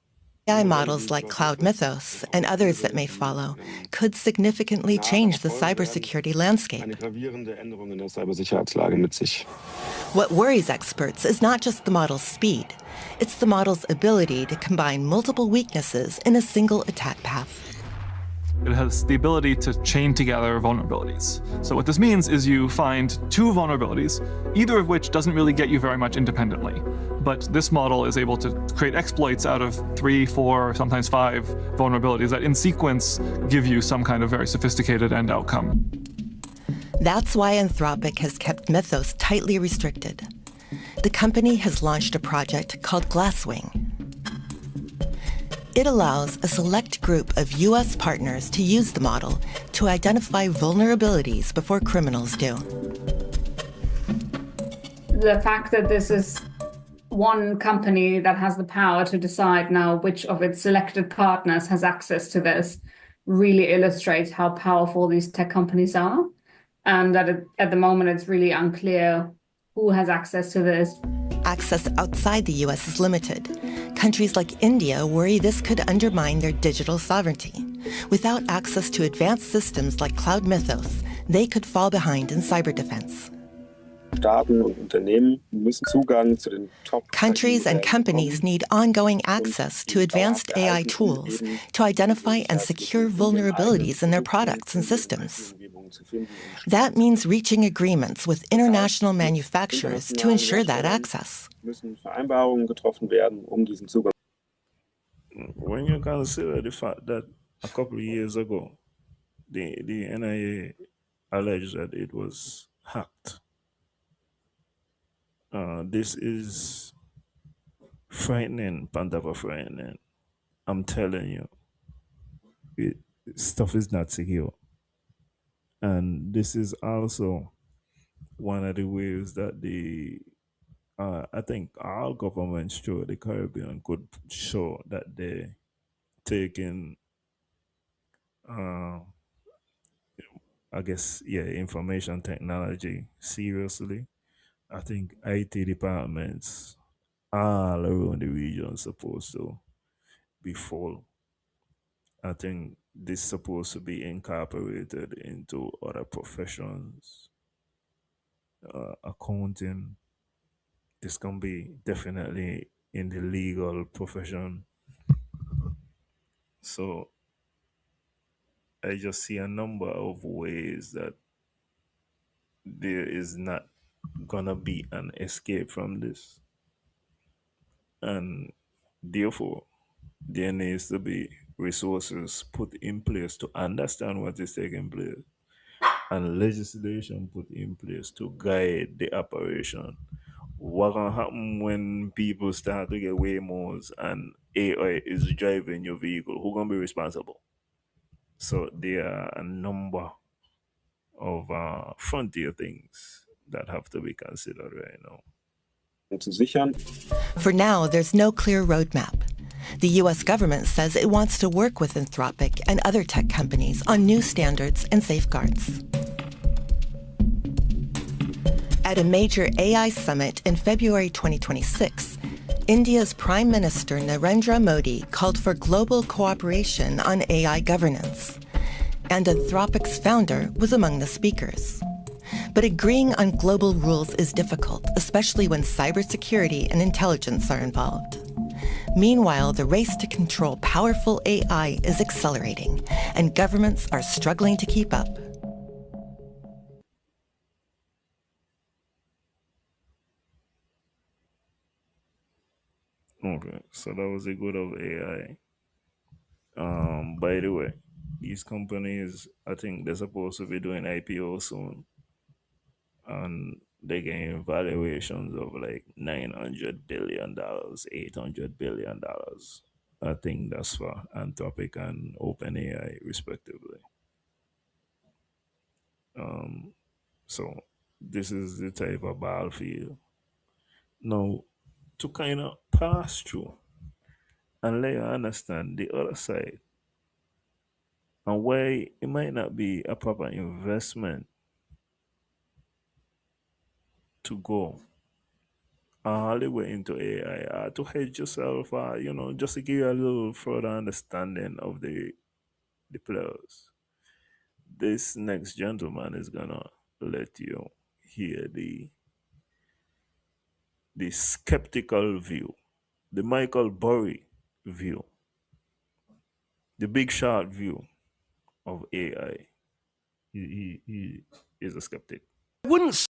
AI models like Cloud Mythos and others that may follow could significantly change the cybersecurity landscape. What worries experts is not just the model's speed, it's the model's ability to combine multiple weaknesses in a single attack path. It has the ability to chain together vulnerabilities. So what this means is you find two vulnerabilities, either of which doesn't really get you very much independently. But this model is able to create exploits out of 3, 4, sometimes 5 vulnerabilities that in sequence give you some kind of very sophisticated end outcome. That's why Anthropic has kept Mythos tightly restricted. The company has launched a project called Glasswing. It allows a select group of US partners to use the model to identify vulnerabilities before criminals do. The fact that this is one company that has the power to decide now which of its selected partners has access to this really illustrates how powerful these tech companies are. And that at the moment it's really unclear who has access to this. Access outside the US is limited. Countries like India worry this could undermine their digital sovereignty. Without access to advanced systems like Cloud Mythos, they could fall behind in cyber defense. Countries and companies need ongoing access to advanced AI tools to identify and secure vulnerabilities in their products and systems. That means reaching agreements with international manufacturers to ensure that access. When you consider the fact that a couple of years ago, the NIA alleged that it was hacked, this is frightening, Pandava frightening. I'm telling you, stuff is not secure. And this is also one of the ways that I think all governments through the Caribbean could show that they're taking, information technology seriously. I think IT departments all around the region supposed to be full. I think this is supposed to be incorporated into other professions, accounting. This can be definitely in the legal profession. So I just see a number of ways that there is not gonna be an escape from this. And therefore, there needs to be resources put in place to understand what is taking place and legislation put in place to guide the operation. What can happen when people start to get Waymos and AI is driving your vehicle? Who gonna be responsible? So there are a number of frontier things that have to be considered right now. For now, there's no clear roadmap. The US government says it wants to work with Anthropic and other tech companies on new standards and safeguards. At a major AI summit in February 2026, India's Prime Minister Narendra Modi called for global cooperation on AI governance. And Anthropic's founder was among the speakers. But agreeing on global rules is difficult, especially when cybersecurity and intelligence are involved. Meanwhile, the race to control powerful AI is accelerating, and governments are struggling to keep up. Okay, so that was the good of AI. By the way, these companies, I think they're supposed to be doing IPO soon, and they're getting valuations of like $900 billion, $800 billion. I think that's for Anthropic and OpenAI, respectively. So this is the type of battlefield. Now, to kind of pass through and let you understand the other side and why it might not be a proper investment to go all the way into AI to hedge yourself, just to give you a little further understanding of the players. This next gentleman is gonna let you hear the skeptical view, the Michael Burry view, the big shot view of AI. He is a skeptic. Wouldn't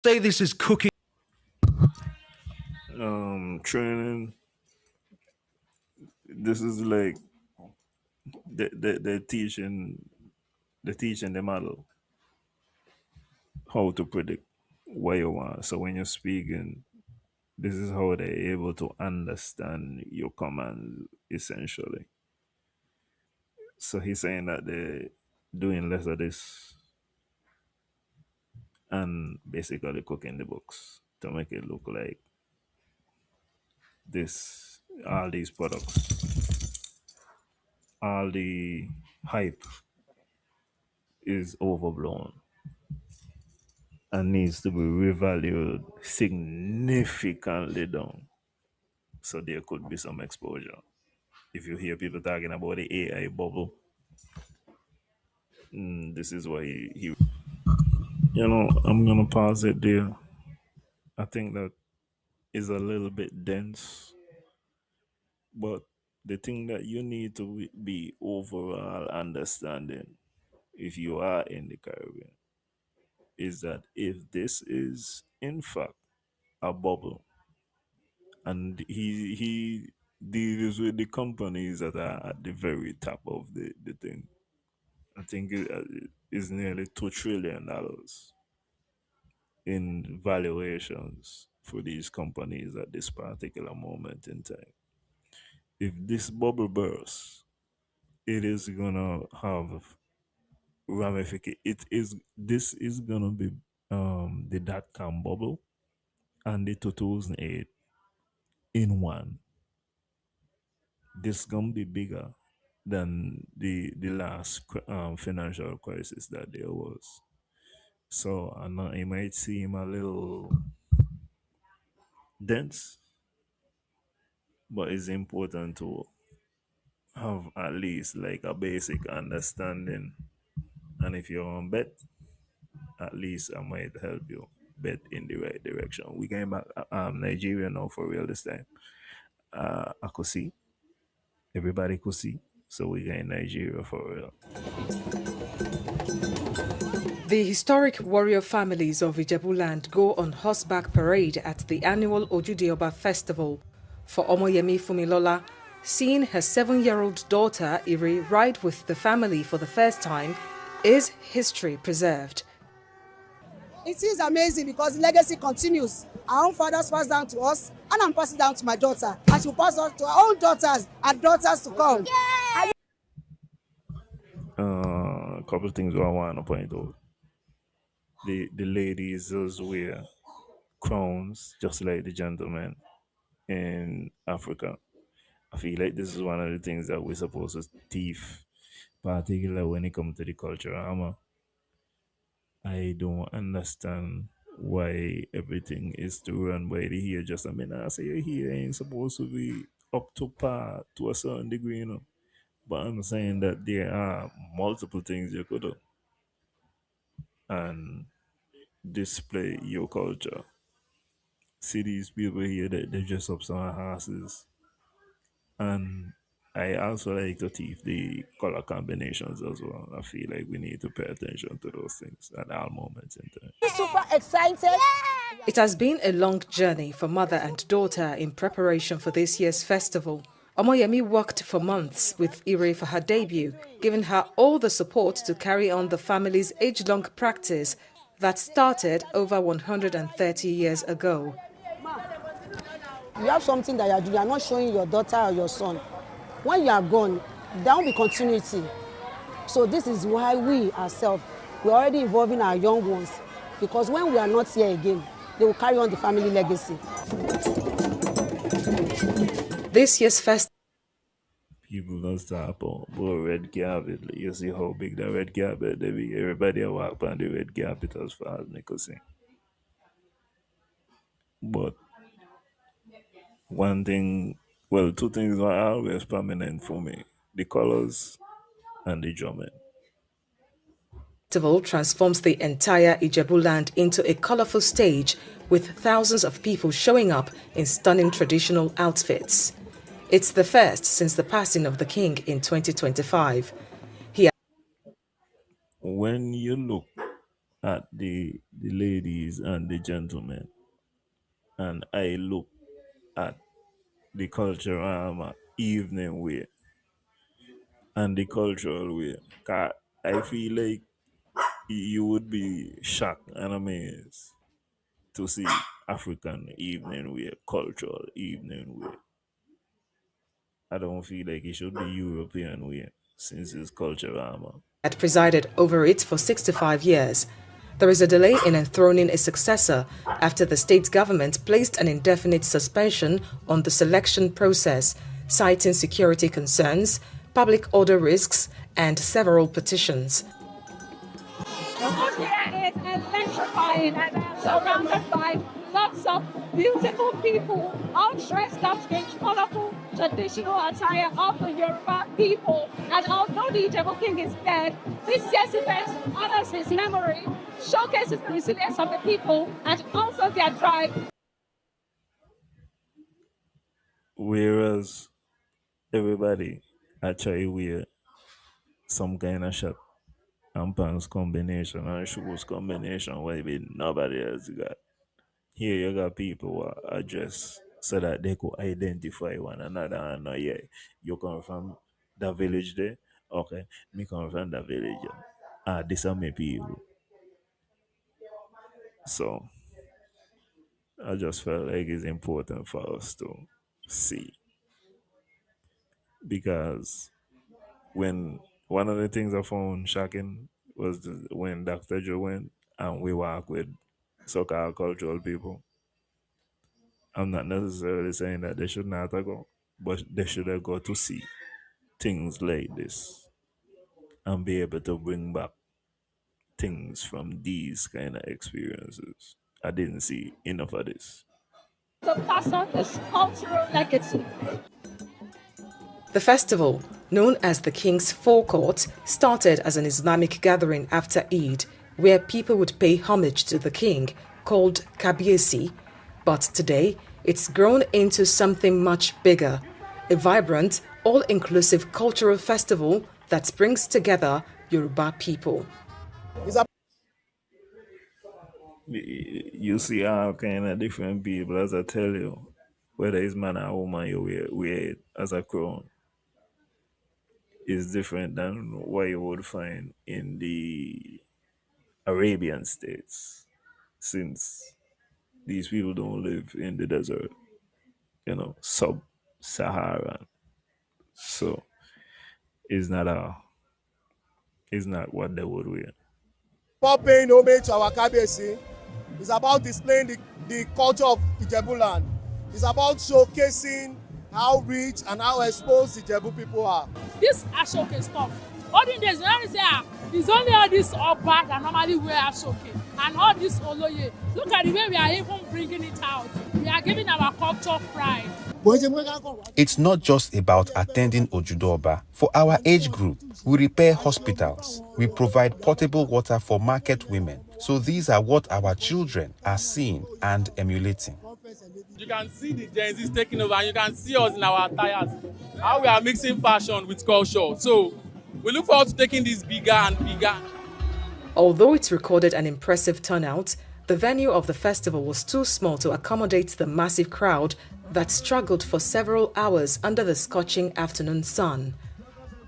say this is cooking? Training. This is like they're teaching the model how to predict what you want. So when you're speaking, this is how they're able to understand your commands essentially. So he's saying that they're doing less of this and basically cooking the books to make it look like this all these products, all the hype is overblown and needs to be revalued significantly down. So there could be some exposure. If you hear people talking about the AI bubble, this is why he I'm gonna pause it there. I think that is a little bit dense, but the thing that you need to be overall understanding if you are in the Caribbean is that if this is in fact a bubble, and he deals with the companies that are at the very top of the thing. I think it is nearly $2 trillion in valuations for these companies at this particular moment in time. If this bubble bursts, it is gonna have ramifications. This is gonna be the dot-com bubble and the 2008 in one. This gonna be bigger than the last financial crisis that there was. So I know it might seem a little dense, but it's important to have at least like a basic understanding. And if you're on bet, at least I might help you bet in the right direction. We came back Nigeria now for real this time. I could see. Everybody could see. So we got Nigeria for real. The historic warrior families of Ijebuland go on horseback parade at the annual Ojude Oba festival. For Omoyemi Fumilola, seeing her 7-year-old daughter, Iri, ride with the family for the first time is history preserved. It is amazing because the legacy continues. Our own fathers passed down to us, and I'm passing down to my daughter. And she will pass on to our own daughters and daughters to come. A couple of things I want to point out. The ladies those wear crowns just like the gentlemen in Africa. I feel like this is one of the things that we're supposed to teeth, particularly when it comes to the culture. I don't understand why everything is to run by the hair. Just I say your hair ain't supposed to be up to par to a certain degree, But I'm saying that there are multiple things you could do and display your culture. See these people here that they dress up some horses, and I also like to teach the color combinations as well. I feel like we need to pay attention to those things at all moments in time. Super excited. It has been a long journey for mother and daughter in preparation for this year's festival. Omoyemi worked for months with Ire for her debut, giving her all the support to carry on the family's age-long practice that started over 130 years ago. You have something that you are not showing your daughter or your son. When you are gone, there won't be continuity. So this is why we ourselves, we're already involving our young ones, because when we are not here again, they will carry on the family legacy. This year's festival. People don't stop on red carpet. You see how big the red carpet they be. Everybody walk on the red carpet as far as me can see. But one thing, well, two things are always prominent for me: the colors and the drumming. Festival transforms the entire Ijebu land into a colorful stage with thousands of people showing up in stunning traditional outfits. It's the first since the passing of the king in 2025. When you look at the ladies and the gentlemen, and I look at the cultural evening wear and the cultural wear, I feel like you would be shocked and amazed to see African evening wear, cultural evening wear. I don't feel like it should be European wear since it's cultural armor. Had presided over it for 65 years. There is a delay in enthroning a successor after the state government placed an indefinite suspension on the selection process, citing security concerns, public order risks, and several petitions. It's electrifying, and I'm surrounded by lots of beautiful people, all dressed up in colorful traditional attire of the Yoruba people. And although the Ijebu King is dead, this year's event honors his memory, showcases the resilience of the people, and also their drive. Whereas everybody actually wear some kind of shirt and pants combination and shoes combination where nobody else got. Here you got people who are dressed so that they could identify one another and know, yeah, you come from the village there. Okay, me come from the village. These are my people. So I just felt like it's important for us to see, because when one of the things I found shocking was when Dr. Joe went and we work with so-called cultural people. I'm not necessarily saying that they should not have go, but they should have go to see things like this and be able to bring back things from these kind of experiences. I didn't see enough of this. To pass on this cultural legacy. The festival, known as the King's Forecourt, started as an Islamic gathering after Eid, where people would pay homage to the king, called Kabiesi. But today, it's grown into something much bigger, a vibrant, all-inclusive cultural festival that brings together Yoruba people. You see all kind of different people, as I tell you. whether it's man or woman you wear it as a crown is different than what you would find in the Arabian states, since these people don't live in the desert, sub-Saharan. So it's not what they would wear. About paying homage to our Kabiyesi. It's about displaying the culture of Ijebu land. It's about showcasing how rich and how exposed Ijebu people are. This Ashoke stuff. Olden days, it's only all this Oba that normally wear Ashoke and all this Oloye. Look at the way we are even bringing it out. We are giving our culture pride. It's not just about attending Ojudoba. For our age group, we repair hospitals. We provide potable water for market women. So these are what our children are seeing and emulating. You can see the Gen Zs taking over, and you can see us in our attires, how we are mixing fashion with culture. So we look forward to taking this bigger and bigger. Although it recorded an impressive turnout, the venue of the festival was too small to accommodate the massive crowd that struggled for several hours under the scorching afternoon sun.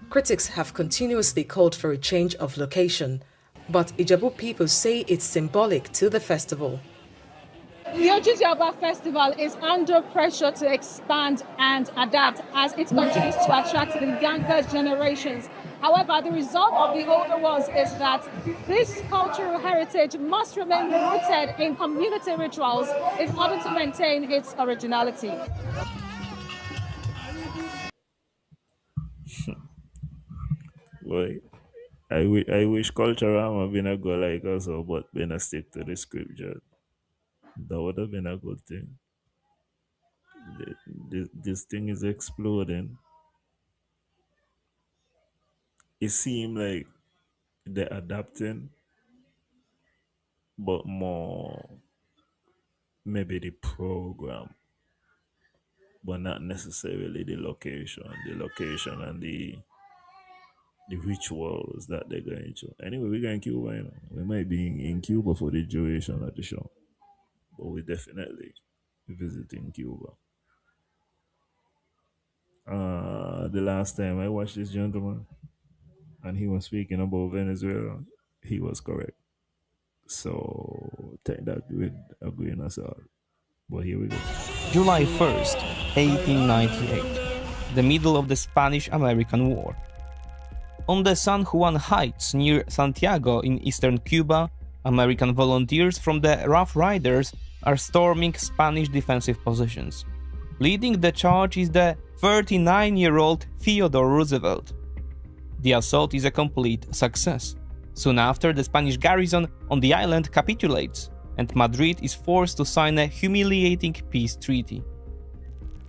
Critics have continuously called for a change of location, but Ijebu people say it's symbolic to the festival. The Ojude Festival is under pressure to expand and adapt as it continues to attract the younger generations. However, the result of the older ones is that this cultural heritage must remain rooted in community rituals in order to maintain its originality. Boy, I wish culture have been a go like us, but been a stick to the scripture. That would have been a good thing. This thing is exploding. It seems like they're adapting, but more maybe the program, but not necessarily the location. The location and the rituals that they're going to. Anyway, we're going to Cuba. We might be in Cuba for the duration of the show, but we're definitely visiting Cuba. The last time I watched this gentleman and he was speaking about Venezuela, he was correct. So take that with a grain of salt. But here we go. July 1st, 1898, the middle of the Spanish-American War. On the San Juan Heights near Santiago in eastern Cuba, American volunteers from the Rough Riders are storming Spanish defensive positions. Leading the charge is the 39-year-old Theodore Roosevelt. The assault is a complete success. Soon after, the Spanish garrison on the island capitulates, and Madrid is forced to sign a humiliating peace treaty.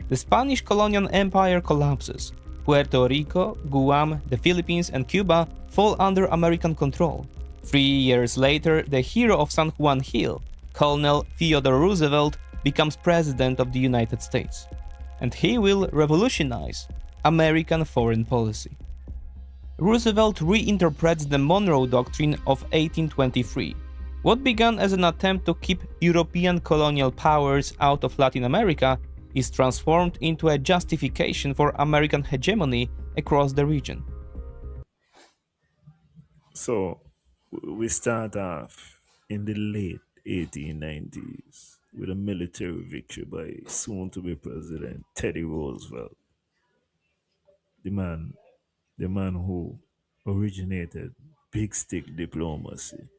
The Spanish colonial empire collapses. Puerto Rico, Guam, the Philippines, and Cuba fall under American control. 3 years later, the hero of San Juan Hill, Colonel Theodore Roosevelt, becomes President of the United States. And he will revolutionize American foreign policy. Roosevelt reinterprets the Monroe Doctrine of 1823. What began as an attempt to keep European colonial powers out of Latin America is transformed into a justification for American hegemony across the region. So we start off in the late 1890s with a military victory by soon-to-be President Teddy Roosevelt, the man who originated big stick diplomacy,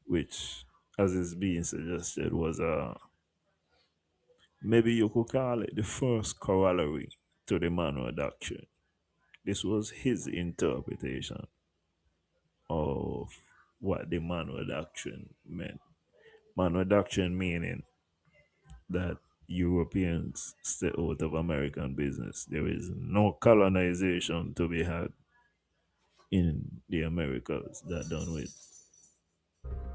which, as is being suggested, was maybe you could call it the first corollary to the Monroe Doctrine. This was his interpretation of what the Monroe Doctrine meant. Monroe Doctrine meaning that Europeans stay out of American business. There is no colonization to be had in the Americas. That done with.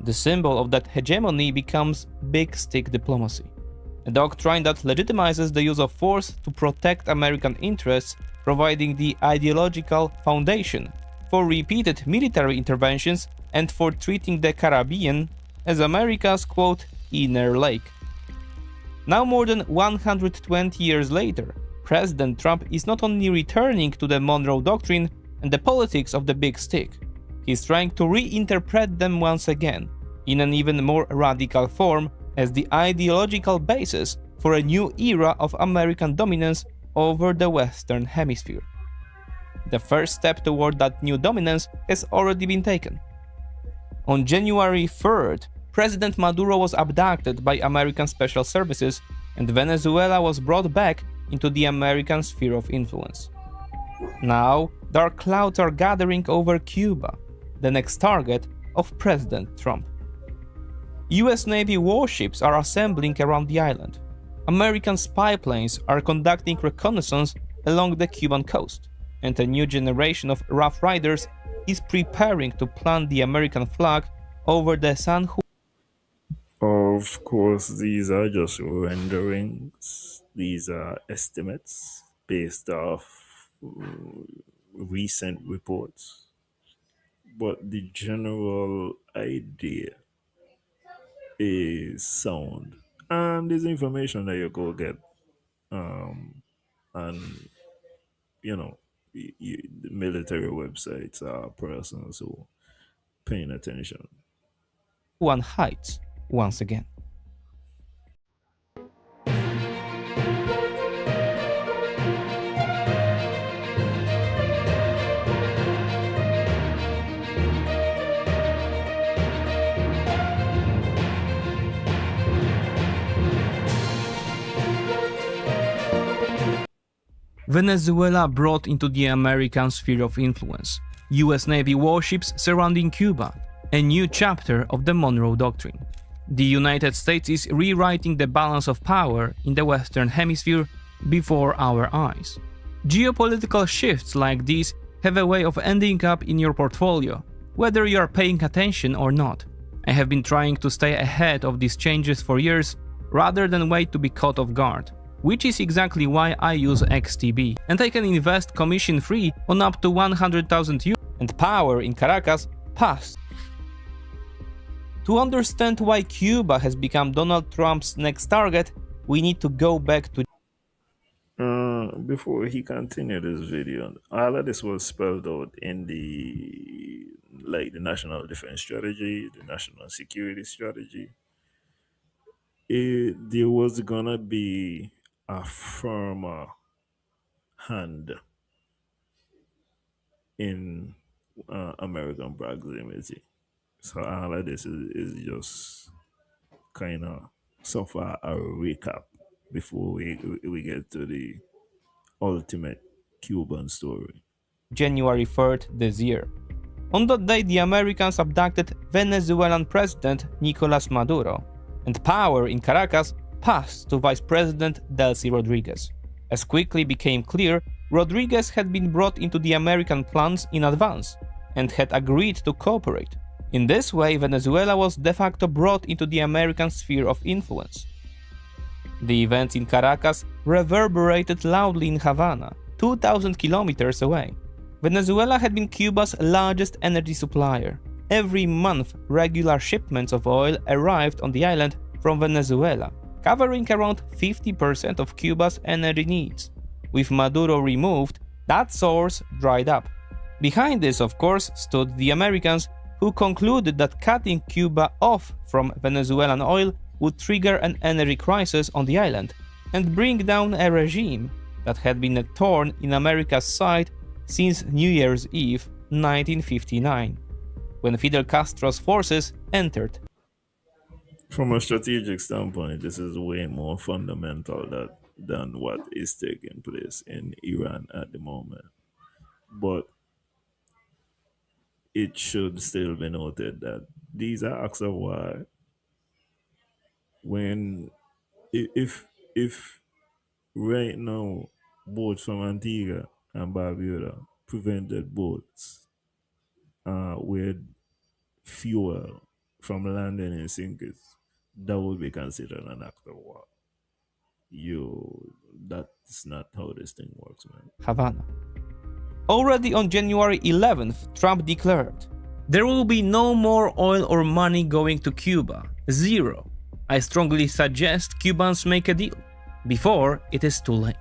The symbol of that hegemony becomes big stick diplomacy, a doctrine that legitimizes the use of force to protect American interests, providing the ideological foundation for repeated military interventions and for treating the Caribbean as America's, quote, inner lake. Now, more than 120 years later, President Trump is not only returning to the Monroe Doctrine and the politics of the big stick, he's trying to reinterpret them once again, in an even more radical form, as the ideological basis for a new era of American dominance over the Western Hemisphere. The first step toward that new dominance has already been taken. On January 3rd, President Maduro was abducted by American Special Services, and Venezuela was brought back into the American sphere of influence. Now, dark clouds are gathering over Cuba, the next target of President Trump. US Navy warships are assembling around the island. American spy planes are conducting reconnaissance along the Cuban coast, and a new generation of Rough Riders is preparing to plant the American flag over the San Juan. Of course, these are just renderings. These are estimates based off recent reports. But the general idea is sound. And there's information that you go get. And, the military websites are persons who paying attention. One Heights once again. Venezuela brought into the American sphere of influence, US Navy warships surrounding Cuba, a new chapter of the Monroe Doctrine. The United States is rewriting the balance of power in the Western Hemisphere before our eyes. Geopolitical shifts like these have a way of ending up in your portfolio, whether you are paying attention or not. I have been trying to stay ahead of these changes for years, rather than wait to be caught off guard, which is exactly why I use XTB, and I can invest commission-free on up to 100,000 euros, and power in Caracas passed. To understand why Cuba has become Donald Trump's next target, we need to go back to before he continued this video, all of this was spelled out in the national defense strategy, the national security strategy. There was gonna be a firmer hand in American proximity. So all of this is just kind of so far a recap before we get to the ultimate Cuban story. January 3rd this year. On that day, the Americans abducted Venezuelan President Nicolas Maduro, and power in Caracas passed to Vice President Delcy Rodriguez. As quickly became clear, Rodriguez had been brought into the American plans in advance and had agreed to cooperate. In this way, Venezuela was de facto brought into the American sphere of influence. The events in Caracas reverberated loudly in Havana, 2,000 kilometers away. Venezuela had been Cuba's largest energy supplier. Every month, regular shipments of oil arrived on the island from Venezuela, covering around 50% of Cuba's energy needs. With Maduro removed, that source dried up. Behind this, of course, stood the Americans, who concluded that cutting Cuba off from Venezuelan oil would trigger an energy crisis on the island and bring down a regime that had been a thorn in America's side since New Year's Eve 1959, when Fidel Castro's forces entered. From a strategic standpoint, this is way more fundamental than what is taking place in Iran at the moment. But it should still be noted that these are acts of war. If right now boats from Antigua and Barbuda prevented boats with fuel from landing in sinkers, that would be considered an act of war. That's not how this thing works, man. Havana. Already on January 11th, Trump declared, "There will be no more oil or money going to Cuba. Zero. I strongly suggest Cubans make a deal before it is too late.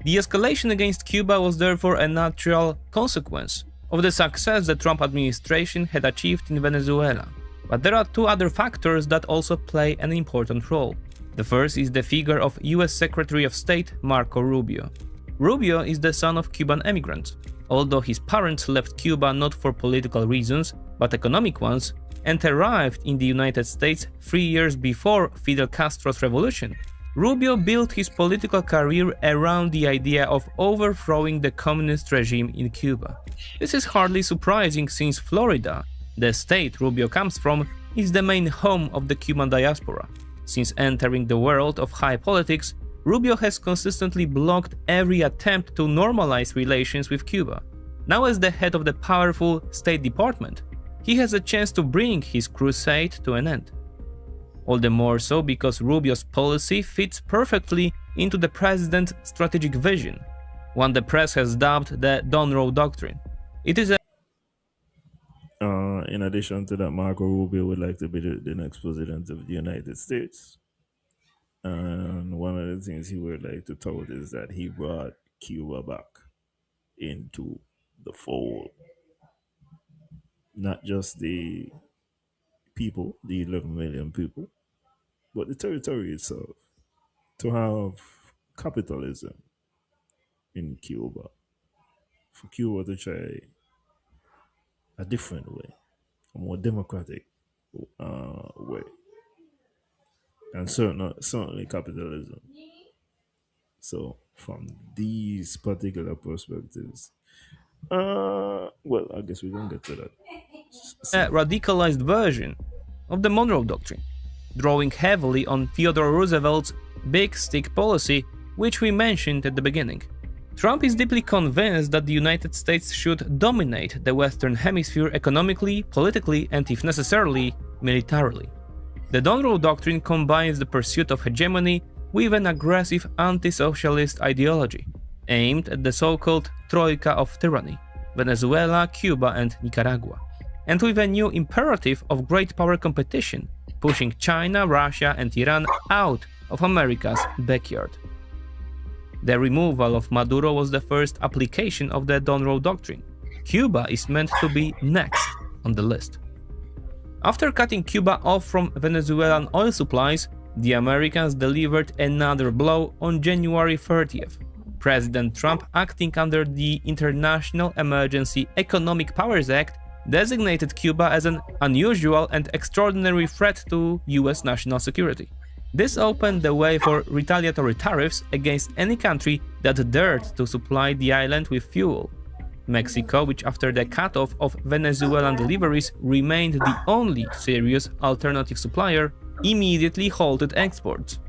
The escalation against Cuba was therefore a natural consequence of the success the Trump administration had achieved in Venezuela. But there are two other factors that also play an important role. The first is the figure of US Secretary of State Marco Rubio. Rubio is the son of Cuban immigrants. Although his parents left Cuba not for political reasons, but economic ones, and arrived in the United States 3 years before Fidel Castro's revolution, Rubio built his political career around the idea of overthrowing the communist regime in Cuba. This is hardly surprising since Florida, the state Rubio comes from, is the main home of the Cuban diaspora. Since entering the world of high politics, Rubio has consistently blocked every attempt to normalize relations with Cuba. Now as the head of the powerful State Department, he has a chance to bring his crusade to an end. All the more so because Rubio's policy fits perfectly into the president's strategic vision, one the press has dubbed the Donroe Doctrine. It is a In addition to that, Marco Rubio would like to be the next president of the United States. And one of the things he would like to tout is that he brought Cuba back into the fold. Not just the people, the 11 million people, but the territory itself. To have capitalism in Cuba. For Cuba to try a different way, a more democratic way. And certainly capitalism. So from these particular perspectives, well, I guess we don't get to that. a radicalized version of the Monroe Doctrine, drawing heavily on Theodore Roosevelt's big stick policy, which we mentioned at the beginning. Trump is deeply convinced that the United States should dominate the Western Hemisphere economically, politically, and if necessarily, militarily. The Donroe Doctrine combines the pursuit of hegemony with an aggressive anti-socialist ideology, aimed at the so-called Troika of tyranny, Venezuela, Cuba, and Nicaragua, and with a new imperative of great power competition, pushing China, Russia, and Iran out of America's backyard. The removal of Maduro was the first application of the Donroe Doctrine. Cuba is meant to be next on the list. After cutting Cuba off from Venezuelan oil supplies, the Americans delivered another blow on January 30th. President Trump, acting under the International Emergency Economic Powers Act, designated Cuba as an unusual and extraordinary threat to US national security. This opened the way for retaliatory tariffs against any country that dared to supply the island with fuel. Mexico, which after the cutoff of Venezuelan deliveries remained the only serious alternative supplier, immediately halted exports.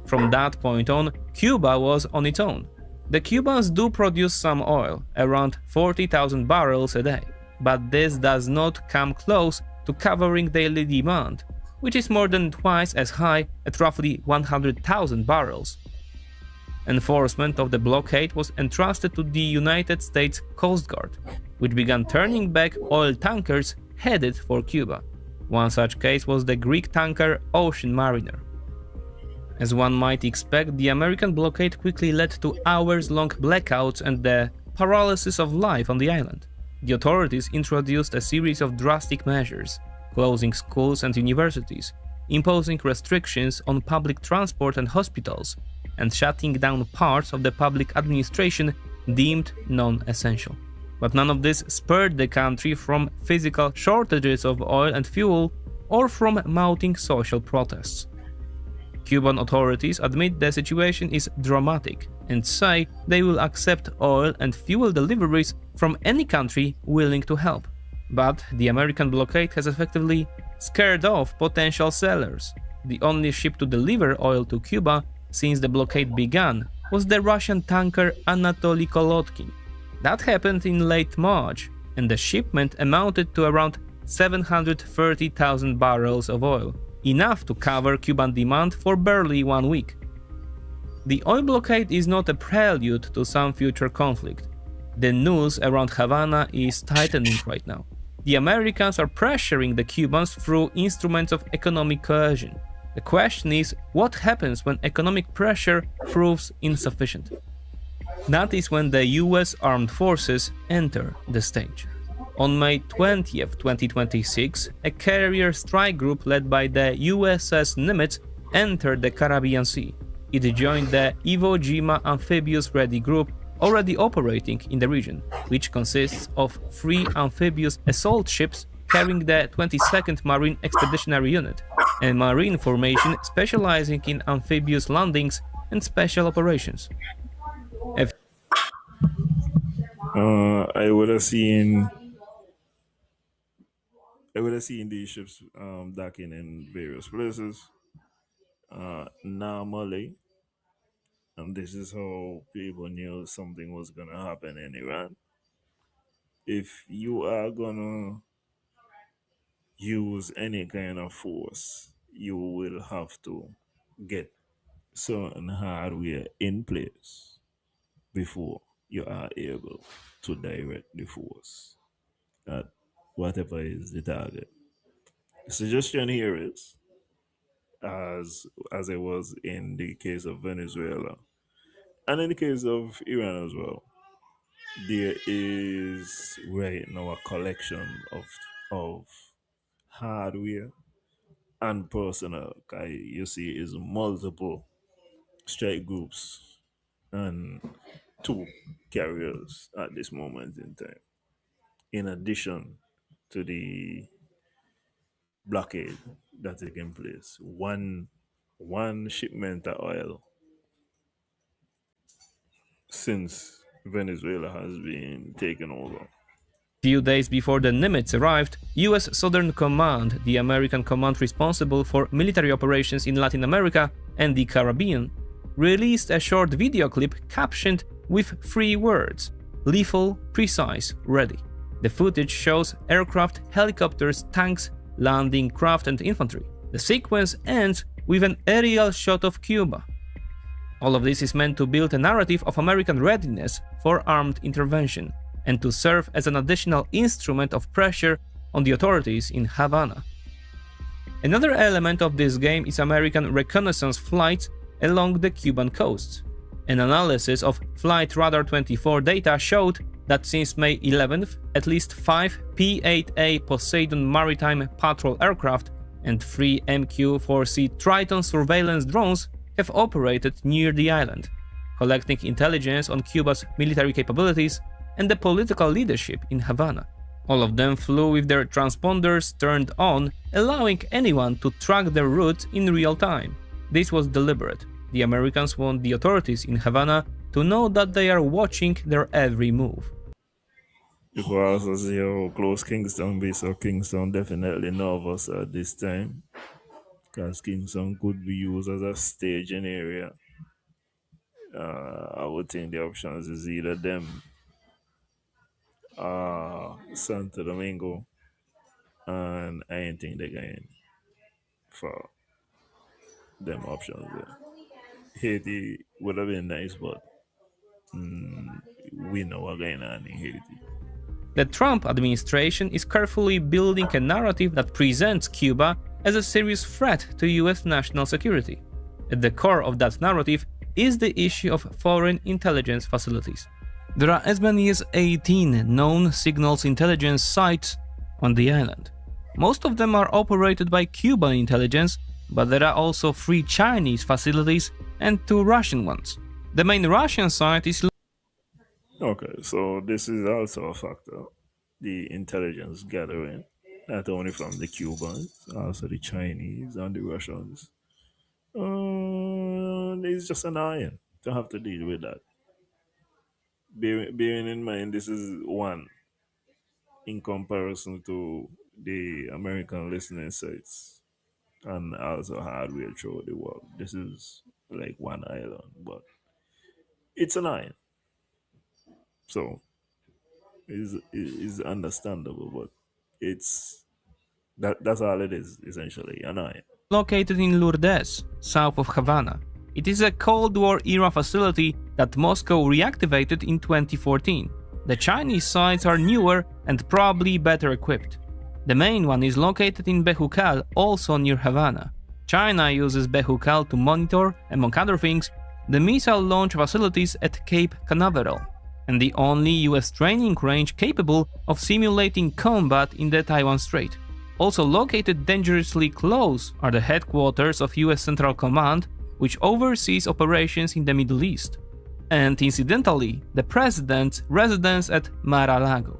From that point on, Cuba was on its own. The Cubans do produce some oil, around 40,000 barrels a day, but this does not come close to covering daily demand, which is more than twice as high at roughly 100,000 barrels. Enforcement of the blockade was entrusted to the United States Coast Guard, which began turning back oil tankers headed for Cuba. One such case was the Greek tanker Ocean Mariner. As one might expect, the American blockade quickly led to hours-long blackouts and the paralysis of life on the island. The authorities introduced a series of drastic measures, closing schools and universities, imposing restrictions on public transport and hospitals, and shutting down parts of the public administration deemed non-essential. But none of this spared the country from physical shortages of oil and fuel or from mounting social protests. Cuban authorities admit the situation is dramatic and say they will accept oil and fuel deliveries from any country willing to help. But the American blockade has effectively scared off potential sellers. The only ship to deliver oil to Cuba since the blockade began was the Russian tanker Anatoly Kolotkin. That happened in late March, and the shipment amounted to around 730,000 barrels of oil, enough to cover Cuban demand for barely 1 week. The oil blockade is not a prelude to some future conflict. The noose around Havana is tightening right now. the Americans are pressuring the Cubans through instruments of economic coercion. The question is, what happens when economic pressure proves insufficient? That is when the US armed forces enter the stage. On May 20th, 2026, a carrier strike group led by the USS Nimitz entered the Caribbean Sea. It joined the Iwo Jima Amphibious Ready Group already operating in the region, which consists of 3 amphibious assault ships carrying the 22nd Marine Expeditionary Unit, a marine formation specializing in amphibious landings and special operations. I would have seen these ships docking in various places. Normally, and this is how people knew something was gonna happen in Iran. If you are gonna use any kind of force, you will have to get certain hardware in place before you are able to direct the force at whatever is the target. The suggestion here is, as it was in the case of Venezuela and in the case of Iran as well, there is right now a collection of hardware and personnel. You see, is multiple strike groups and 2 carriers at this moment in time. In addition to the blockade that's taking place, one shipment of oil since Venezuela has been taken over. Few days before the Nimitz arrived, US Southern Command, the American command responsible for military operations in Latin America and the Caribbean, released a short video clip captioned with 3 words: lethal, precise, ready. The footage shows aircraft, helicopters, tanks, landing craft and infantry. The sequence ends with an aerial shot of Cuba. All of this is meant to build a narrative of American readiness for armed intervention, and to serve as an additional instrument of pressure on the authorities in Havana. Another element of this game is American reconnaissance flights along the Cuban coast. An analysis of Flight Radar 24 data showed that since May 11th, at least 5 P-8A Poseidon maritime patrol aircraft and 3 MQ-4C Triton surveillance drones have operated near the island, collecting intelligence on Cuba's military capabilities and the political leadership in Havana. All of them flew with their transponders turned on, allowing anyone to track their route in real time. This was deliberate. The Americans want the authorities in Havana to know that they are watching their every move. You could also see how close Kingston be, so Kingston definitely nervous at this time, because Kingston could be used as a staging area. I would think the options is either them, Santo Domingo, and I ain't think they're going for them options there. Haiti would have been nice, but we know what's going on in Haiti. The Trump administration is carefully building a narrative that presents Cuba as a serious threat to US national security. At the core of that narrative is the issue of foreign intelligence facilities. There are as many as 18 known signals intelligence sites on the island. Most of them are operated by Cuban intelligence, but there are also 3 Chinese facilities and 2 Russian ones. The main Russian site is... Okay, so this is also a factor. The intelligence gathering, not only from the Cubans, also the Chinese and the Russians. It's just annoying to have to deal with that. Bearing in mind, this is one in comparison to the American listening sites and also hardware throughout the world. This is like one island, but it's annoying. So is understandable, but that's all it is, essentially, annoying. Located in Lourdes, south of Havana. It is a Cold War era facility that Moscow reactivated in 2014. The Chinese sites are newer and probably better equipped. The main one is located in Bejucal, also near Havana. China uses Bejucal to monitor, among other things, the missile launch facilities at Cape Canaveral, and the only US training range capable of simulating combat in the Taiwan Strait. Also located dangerously close are the headquarters of US Central Command, which oversees operations in the Middle East, and incidentally, the president's residence at Mar-a-Lago.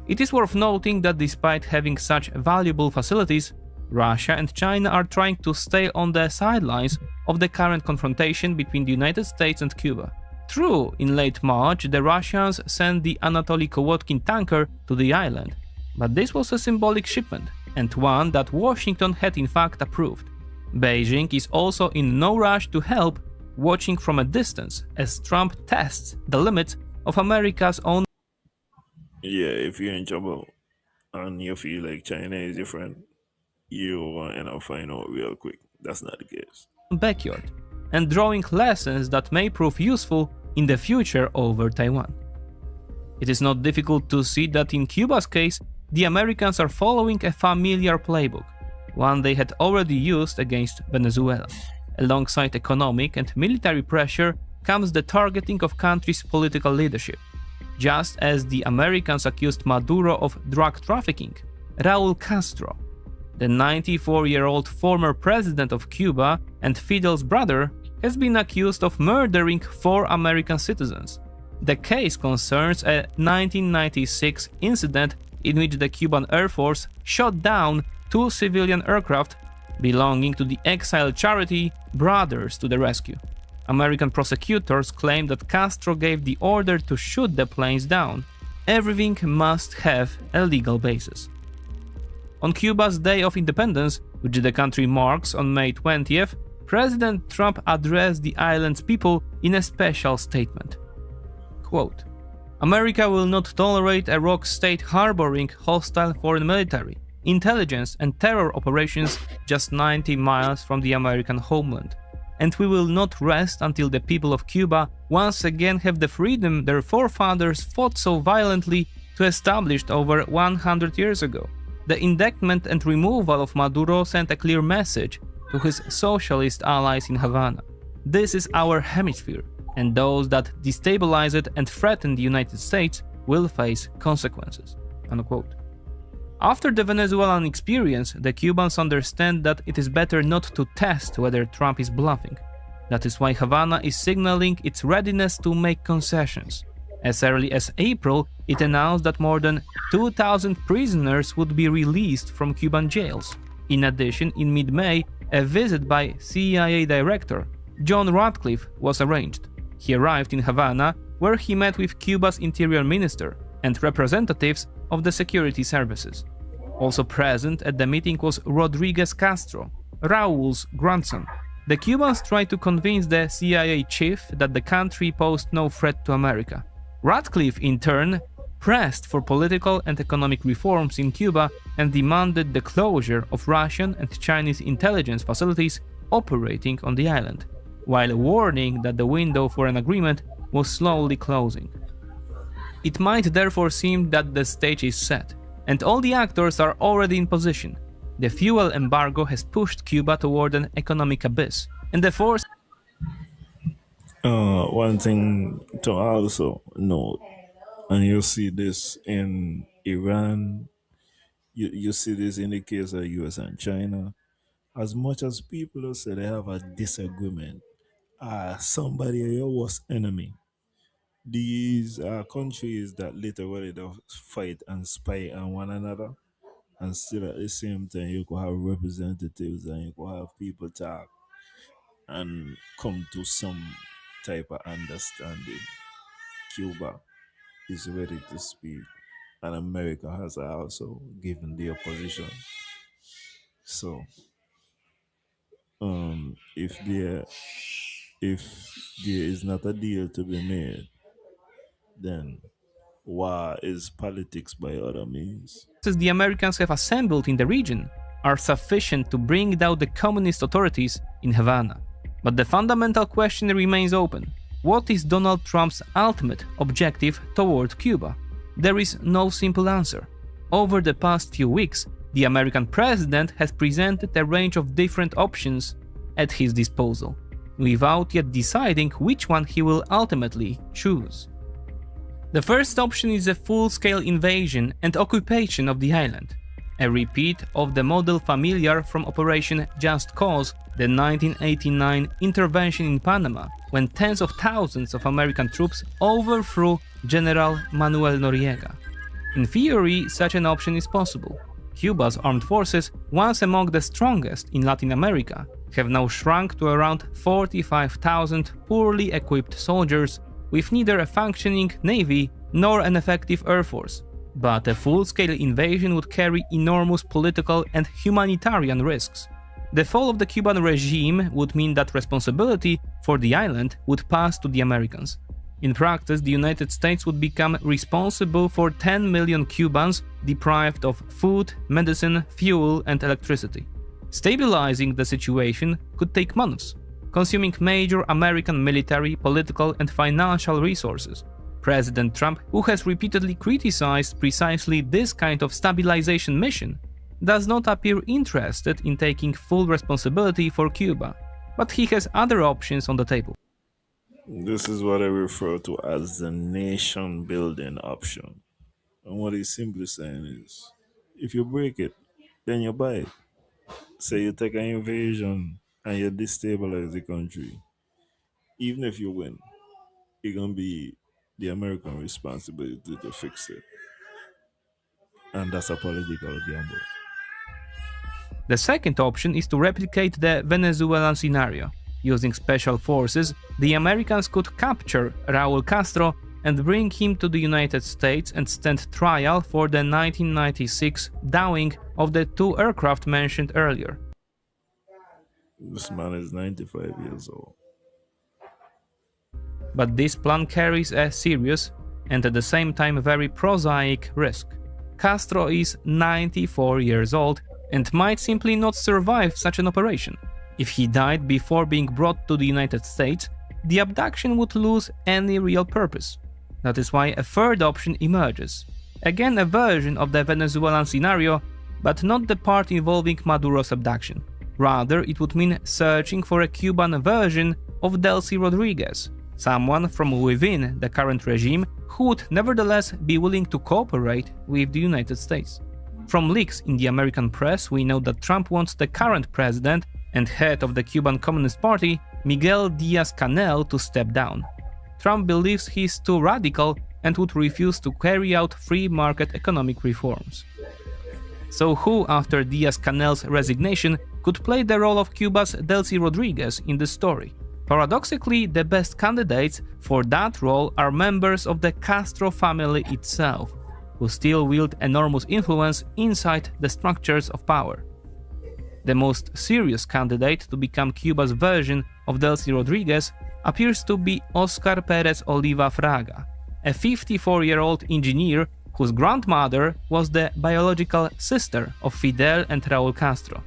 It is worth noting that despite having such valuable facilities, Russia and China are trying to stay on the sidelines of the current confrontation between the United States and Cuba. True, in late March, the Russians sent the Anatoly Kowotkin tanker to the island, but this was a symbolic shipment, and one that Washington had in fact approved. Beijing is also in no rush to help, watching from a distance as Trump tests the limits of America's own. Yeah, if you're in trouble and you feel like China is your friend, you will end up find out real quick. That's not the case. Backyard, and drawing lessons that may prove useful in the future over Taiwan. It is not difficult to see that in Cuba's case, the Americans are following a familiar playbook, one they had already used against Venezuela. Alongside economic and military pressure comes the targeting of country's political leadership. Just as the Americans accused Maduro of drug trafficking, Raúl Castro, the 94-year-old former president of Cuba and Fidel's brother, has been accused of murdering 4 American citizens. The case concerns a 1996 incident in which the Cuban Air Force shot down 2 civilian aircraft belonging to the exile charity Brothers to the Rescue. American prosecutors claim that Castro gave the order to shoot the planes down. Everything must have a legal basis. On Cuba's Day of Independence, which the country marks on May 20th, President Trump addressed the island's people in a special statement. Quote, "America will not tolerate a rogue state harboring hostile foreign military, intelligence and terror operations just 90 miles from the American homeland. And we will not rest until the people of Cuba once again have the freedom their forefathers fought so violently to establish over 100 years ago." The indictment and removal of Maduro sent a clear message to his socialist allies in Havana. This is our hemisphere, and those that destabilize it and threaten the United States will face consequences. Unquote. After the Venezuelan experience, the Cubans understand that it is better not to test whether Trump is bluffing. That is why Havana is signaling its readiness to make concessions. As early as April, it announced that more than 2,000 prisoners would be released from Cuban jails. In addition, in mid-May, a visit by CIA Director John Ratcliffe was arranged. He arrived in Havana, where he met with Cuba's Interior Minister and representatives of the security services. Also present at the meeting was Rodriguez Castro, Raúl's grandson. The Cubans tried to convince the CIA chief that the country posed no threat to America. Ratcliffe, in turn, pressed for political and economic reforms in Cuba and demanded the closure of Russian and Chinese intelligence facilities operating on the island, while warning that the window for an agreement was slowly closing. It might therefore seem that the stage is set, and all the actors are already in position. The fuel embargo has pushed Cuba toward an economic abyss, and the force. One thing to also note, and you see this in Iran, you see this in the case of US and China. As much as people say they have a disagreement, somebody your worst enemy. These are countries that literally don't fight and spy on one another, and still at the same time you could have representatives and you could have people talk and come to some type of understanding. Cuba is ready to speak, and America has also given the opposition. So, if there is not a deal to be made, then war is politics by other means. The Americans have assembled in the region are sufficient to bring down the communist authorities in Havana. But the fundamental question remains open. What is Donald Trump's ultimate objective toward Cuba? there is no simple answer. Over the past few weeks, the American president has presented a range of different options at his disposal, without yet deciding which one he will ultimately choose. The first option is a full-scale invasion and occupation of the island, a repeat of the model familiar from Operation Just Cause, the 1989 intervention in Panama, when tens of thousands of American troops overthrew General Manuel Noriega. In theory, such an option is possible. Cuba's armed forces, once among the strongest in Latin America, have now shrunk to around 45,000 poorly equipped soldiers with neither a functioning navy nor an effective air force. But a full-scale invasion would carry enormous political and humanitarian risks. The fall of the Cuban regime would mean that responsibility for the island would pass to the Americans. In practice, the United States would become responsible for 10 million Cubans deprived of food, medicine, fuel, and electricity. Stabilizing the situation could take months, consuming major American military, political, and financial resources. President Trump, who has repeatedly criticized precisely this kind of stabilization mission, does not appear interested in taking full responsibility for Cuba, but he has other options on the table. This is what I refer to as the nation building option. And what he's simply saying is, if you break it, then you buy it. Say you take an invasion and you destabilize the country. Even if you win, it's gonna be the American responsibility to fix it. And that's a political gamble. The second option is to replicate the Venezuelan scenario. Using special forces, the Americans could capture Raúl Castro and bring him to the United States and stand trial for the 1996 dowing of the two aircraft mentioned earlier. This man is 95 years old. But this plan carries a serious and at the same time very prosaic risk. Castro is 94 years old and might simply not survive such an operation. If he died before being brought to the United States, the abduction would lose any real purpose. That is why a third option emerges. Again, a version of the Venezuelan scenario, but not the part involving Maduro's abduction. Rather, it would mean searching for a Cuban version of Delcy Rodriguez, someone from within the current regime who would nevertheless be willing to cooperate with the United States. From leaks in the American press, we know that Trump wants the current president and head of the Cuban Communist Party, Miguel Díaz-Canel, to step down. Trump believes he is too radical and would refuse to carry out free market economic reforms. So who, after Díaz-Canel's resignation, could play the role of Cuba's Delcy Rodriguez in this story? Paradoxically, the best candidates for that role are members of the Castro family itself, who still wield enormous influence inside the structures of power. The most serious candidate to become Cuba's version of Delcy Rodriguez appears to be Oscar Pérez Oliva Fraga, a 54-year-old engineer whose grandmother was the biological sister of Fidel and Raúl Castro.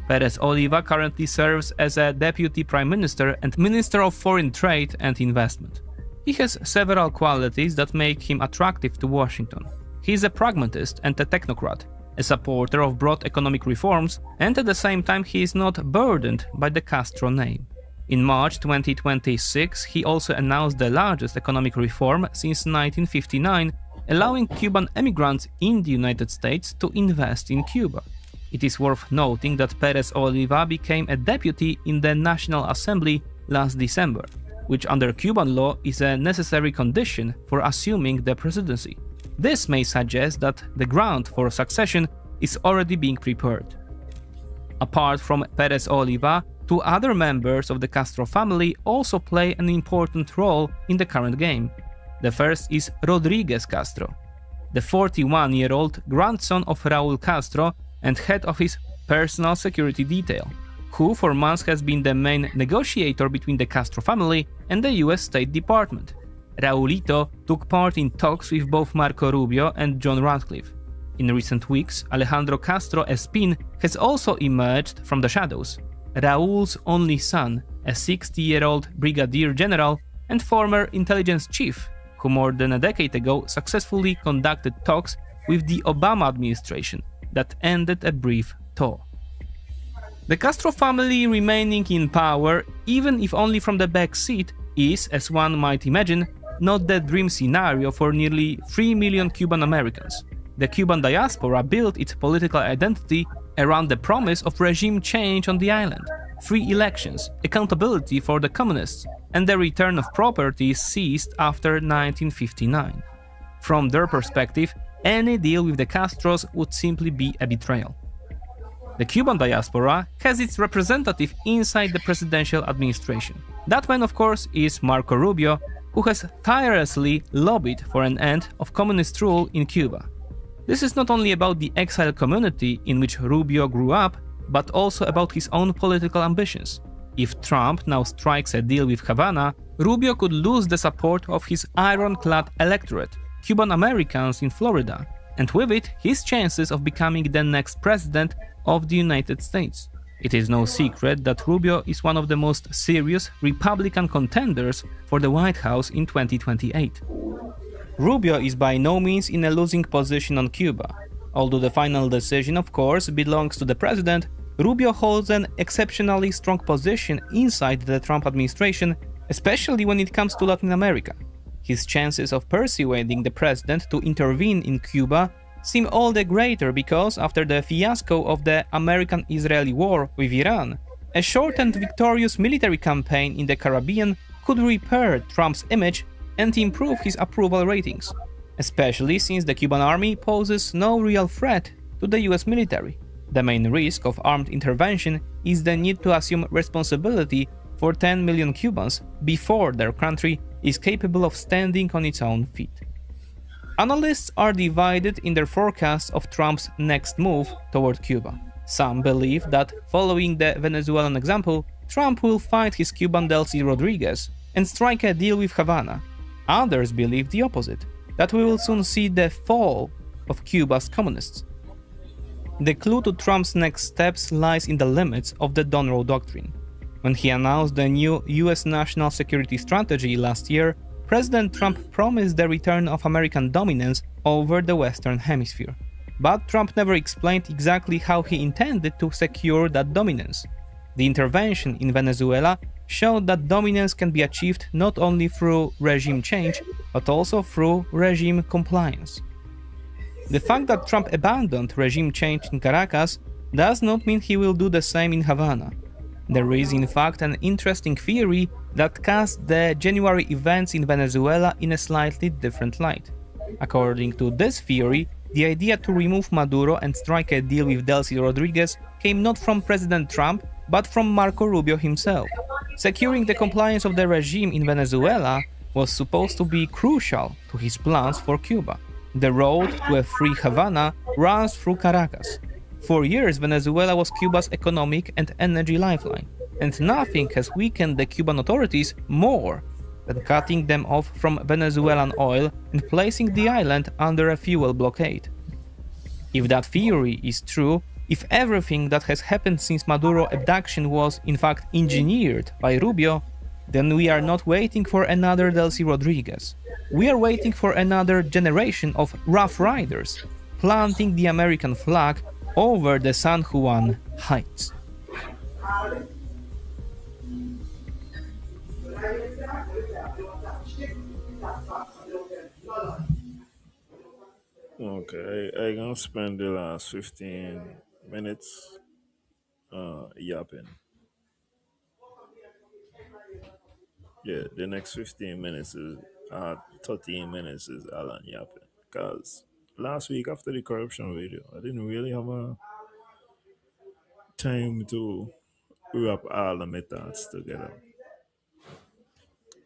Pérez Oliva currently serves as a deputy prime minister and minister of foreign trade and investment. He has several qualities that make him attractive to Washington. He is a pragmatist and a technocrat, a supporter of broad economic reforms, and at the same time he is not burdened by the Castro name. In March 2026, he also announced the largest economic reform since 1959, allowing Cuban immigrants in the United States to invest in Cuba. It is worth noting that Pérez Oliva became a deputy in the National Assembly last December, which under Cuban law is a necessary condition for assuming the presidency. This may suggest that the ground for succession is already being prepared. Apart from Pérez Oliva, two other members of the Castro family also play an important role in the current game. The first is Rodriguez Castro, the 41-year-old grandson of Raúl Castro and head of his personal security detail, who for months has been the main negotiator between the Castro family and the US State Department. Raulito took part in talks with both Marco Rubio and John Ratcliffe. In recent weeks, Alejandro Castro Espín has also emerged from the shadows. Raúl's only son, a 60-year-old brigadier general and former intelligence chief, who more than a decade ago successfully conducted talks with the Obama administration that ended a brief thaw. The Castro family remaining in power, even if only from the back seat, is, as one might imagine, not the dream scenario for nearly 3 million Cuban Americans. The Cuban diaspora built its political identity around the promise of regime change on the island, free elections, accountability for the communists, and the return of property seized after 1959. From their perspective, any deal with the Castros would simply be a betrayal. The Cuban diaspora has its representative inside the presidential administration. That one, of course, is Marco Rubio, who has tirelessly lobbied for an end of communist rule in Cuba. This is not only about the exile community in which Rubio grew up, but also about his own political ambitions. If Trump now strikes a deal with Havana, Rubio could lose the support of his ironclad electorate, Cuban Americans in Florida, and with it, his chances of becoming the next president of the United States. It is no secret that Rubio is one of the most serious Republican contenders for the White House in 2028. Rubio is by no means in a losing position on Cuba. Although the final decision, of course, belongs to the president, Rubio holds an exceptionally strong position inside the Trump administration, especially when it comes to Latin America. His chances of persuading the president to intervene in Cuba seem all the greater because after the fiasco of the American-Israeli war with Iran, a short and victorious military campaign in the Caribbean could repair Trump's image and improve his approval ratings, especially since the Cuban army poses no real threat to the US military. The main risk of armed intervention is the need to assume responsibility for 10 million Cubans before their country is capable of standing on its own feet. Analysts are divided in their forecasts of Trump's next move toward Cuba. Some believe that, following the Venezuelan example, Trump will find his Cuban Delcy Rodriguez and strike a deal with Havana. Others believe the opposite, that we will soon see the fall of Cuba's communists. The clue to Trump's next steps lies in the limits of the Donroe Doctrine. When he announced the new US national security strategy last year, President Trump promised the return of American dominance over the Western Hemisphere. But Trump never explained exactly how he intended to secure that dominance. The intervention in Venezuela showed that dominance can be achieved not only through regime change, but also through regime compliance. The fact that Trump abandoned regime change in Caracas does not mean he will do the same in Havana. There is in fact an interesting theory that casts the January events in Venezuela in a slightly different light. According to this theory, the idea to remove Maduro and strike a deal with Delcy Rodriguez came not from President Trump, but from Marco Rubio himself. Securing the compliance of the regime in Venezuela was supposed to be crucial to his plans for Cuba. The road to a free Havana runs through Caracas. For years, Venezuela was Cuba's economic and energy lifeline, and nothing has weakened the Cuban authorities more than cutting them off from Venezuelan oil and placing the island under a fuel blockade. If that theory is true, if everything that has happened since Maduro abduction was in fact engineered by Rubio, then we are not waiting for another Delcy Rodriguez. We are waiting for another generation of Rough Riders, planting the American flag over the San Juan Heights. Okay, I'm gonna spend the last 15 minutes yapping. Yeah, the next 15 minutes is 13 minutes is Alan yapping. Cause last week after the corruption video, I didn't really have a time to wrap all of my thoughts together.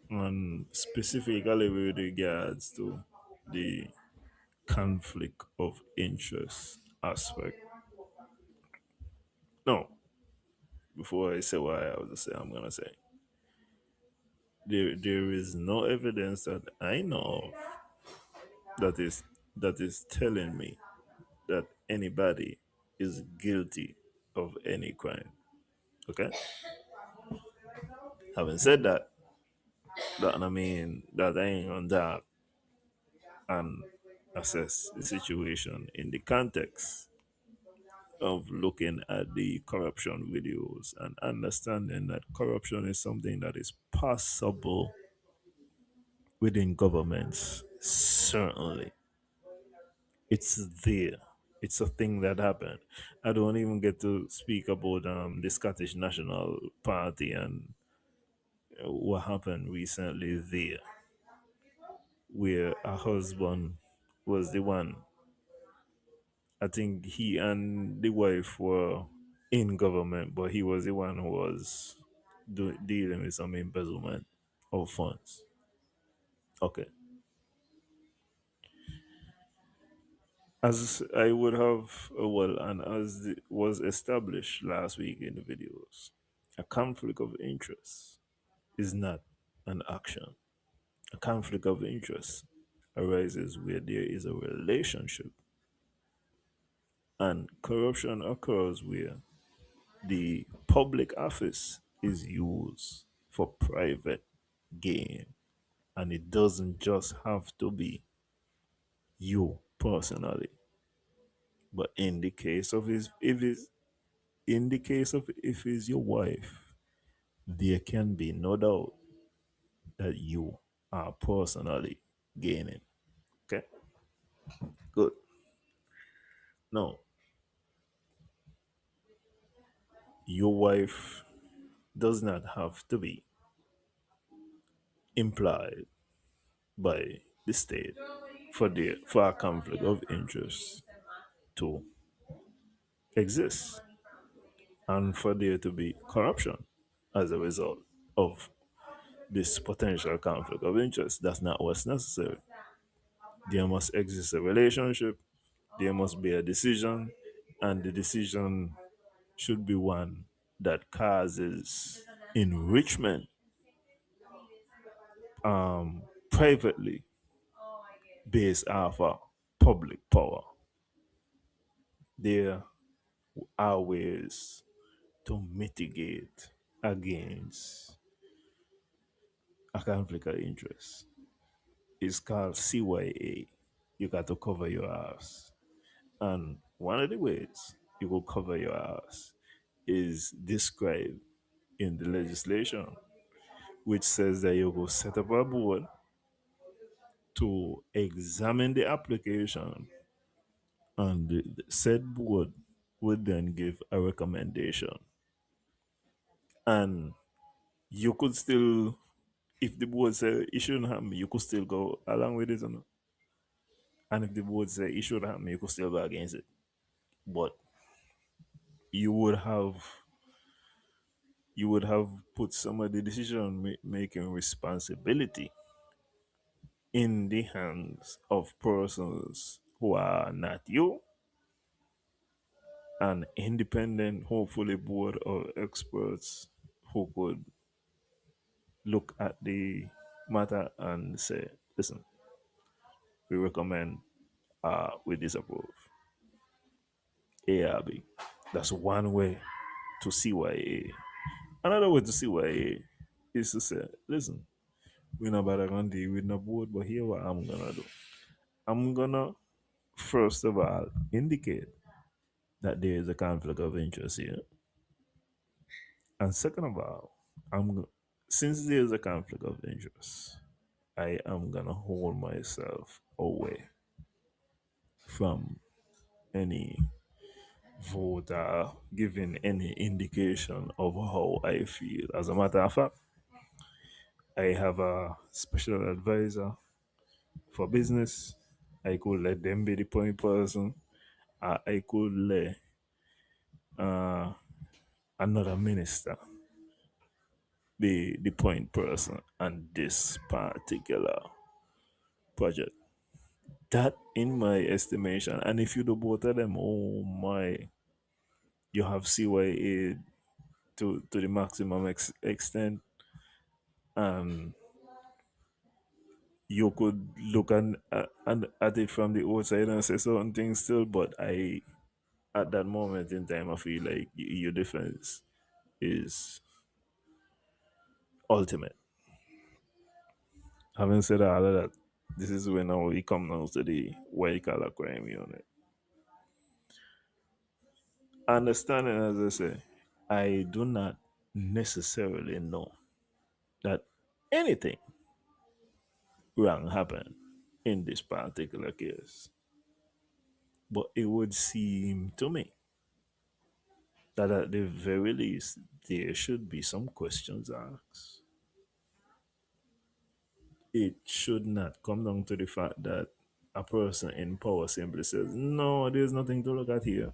And specifically with regards to the conflict of interest aspect. No, before I say what I was to say, I'm gonna say there is no evidence that I know of that is telling me that anybody is guilty of any crime. Okay? Having said that, that I mean that I ain't on that. and assess the situation in the context of looking at the corruption videos and understanding that corruption is something that is possible within governments. Certainly, it's there. It's a thing that happened. I don't even get to speak about the Scottish National Party and what happened recently there, where a husband was the one. I think he and the wife were in government, but he was the one who was dealing with some embezzlement of funds. Okay. As I would have, well, and as was established last week in the videos, a conflict of interest is not an action. A conflict of interest arises where there is a relationship, and corruption occurs where the public office is used for private gain, and it doesn't just have to be you personally. But in the case of his, if it's in the case of if it's your wife, there can be no doubt that you are personally gaining. Okay, good. Now, your wife does not have to be implied by the state for a conflict of interest to exist and for there to be corruption as a result of this potential conflict of interest. That's not what's necessary. There must exist a relationship, there must be a decision, and the decision should be one that causes enrichment privately based off of public power. There are ways to mitigate against a conflict of interest. It's called CYA. You got to cover your ass. And one of the ways you will cover your ass is described in the legislation, which says that you will set up a board to examine the application, and the said board would then give a recommendation. And you could still, if the board say it shouldn't happen, you could still go along with it, or not. And if the board say it should happen, you could still go against it. But you would have put some of the decision making responsibility in the hands of persons who are not you, an independent, hopefully board of experts who could look at the matter and say, listen, we recommend, we disapprove. A or B. That's one way to CYA. Another way to CYA is to say, listen, we're not about to deal with no board, but here what I'm gonna do. I'm gonna first of all indicate that there is a conflict of interest here. And second of all, since there is a conflict of interest, I am gonna hold myself away from any voter giving any indication of how I feel. As a matter of fact, I have a special advisor for business. I could let them be the point person. I could let uh, another minister be the point person on this particular project. That, in my estimation, and if you do both of them, oh my, you have CYA to the maximum extent, and you could look at it from the outside and say certain things still, but at that moment in time, I feel like your defense is ultimate. Having said all of that, This is when now we come down to the white collar crime unit. Understanding, as I say, I do not necessarily know that anything wrong happened in this particular case. But it would seem to me that at the very least there should be some questions asked. It should not come down to the fact that a person in power simply says, no, there's nothing to look at here.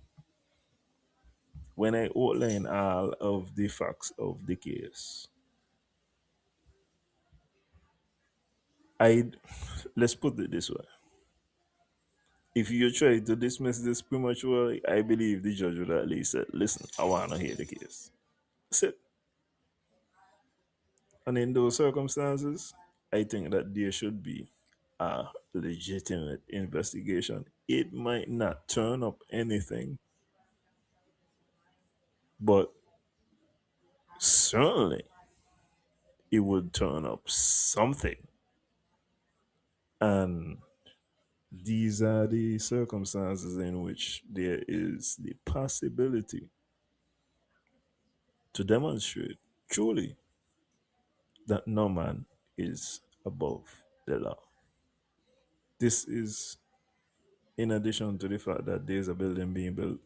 When I outline all of the facts of the case, I let's put it this way. If you try to dismiss this prematurely, I believe the judge would at least say, listen, I want to hear the case. That's it. And in those circumstances, I think that there should be a legitimate investigation. It might not turn up anything, but certainly it would turn up something. And these are the circumstances in which there is the possibility to demonstrate truly that no man is above the law. This is in addition to the fact that there's a building being built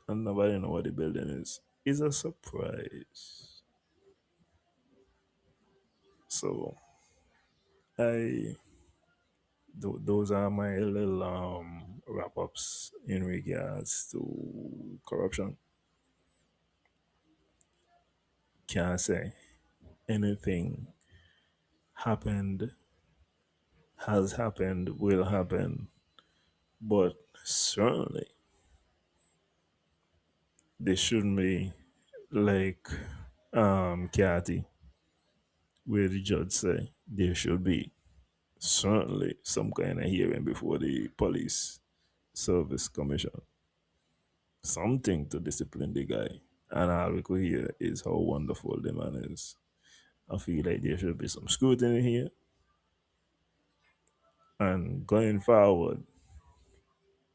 and nobody know what the building is a surprise. So I those are my little wrap ups in regards to corruption. Can't say anything happened, has happened, will happen, but certainly there shouldn't be like Kathy, where the judge say there should be certainly some kind of hearing before the police service commission. Something to discipline the guy. And all we could hear is how wonderful the man is. I feel like there should be some scrutiny here. And going forward,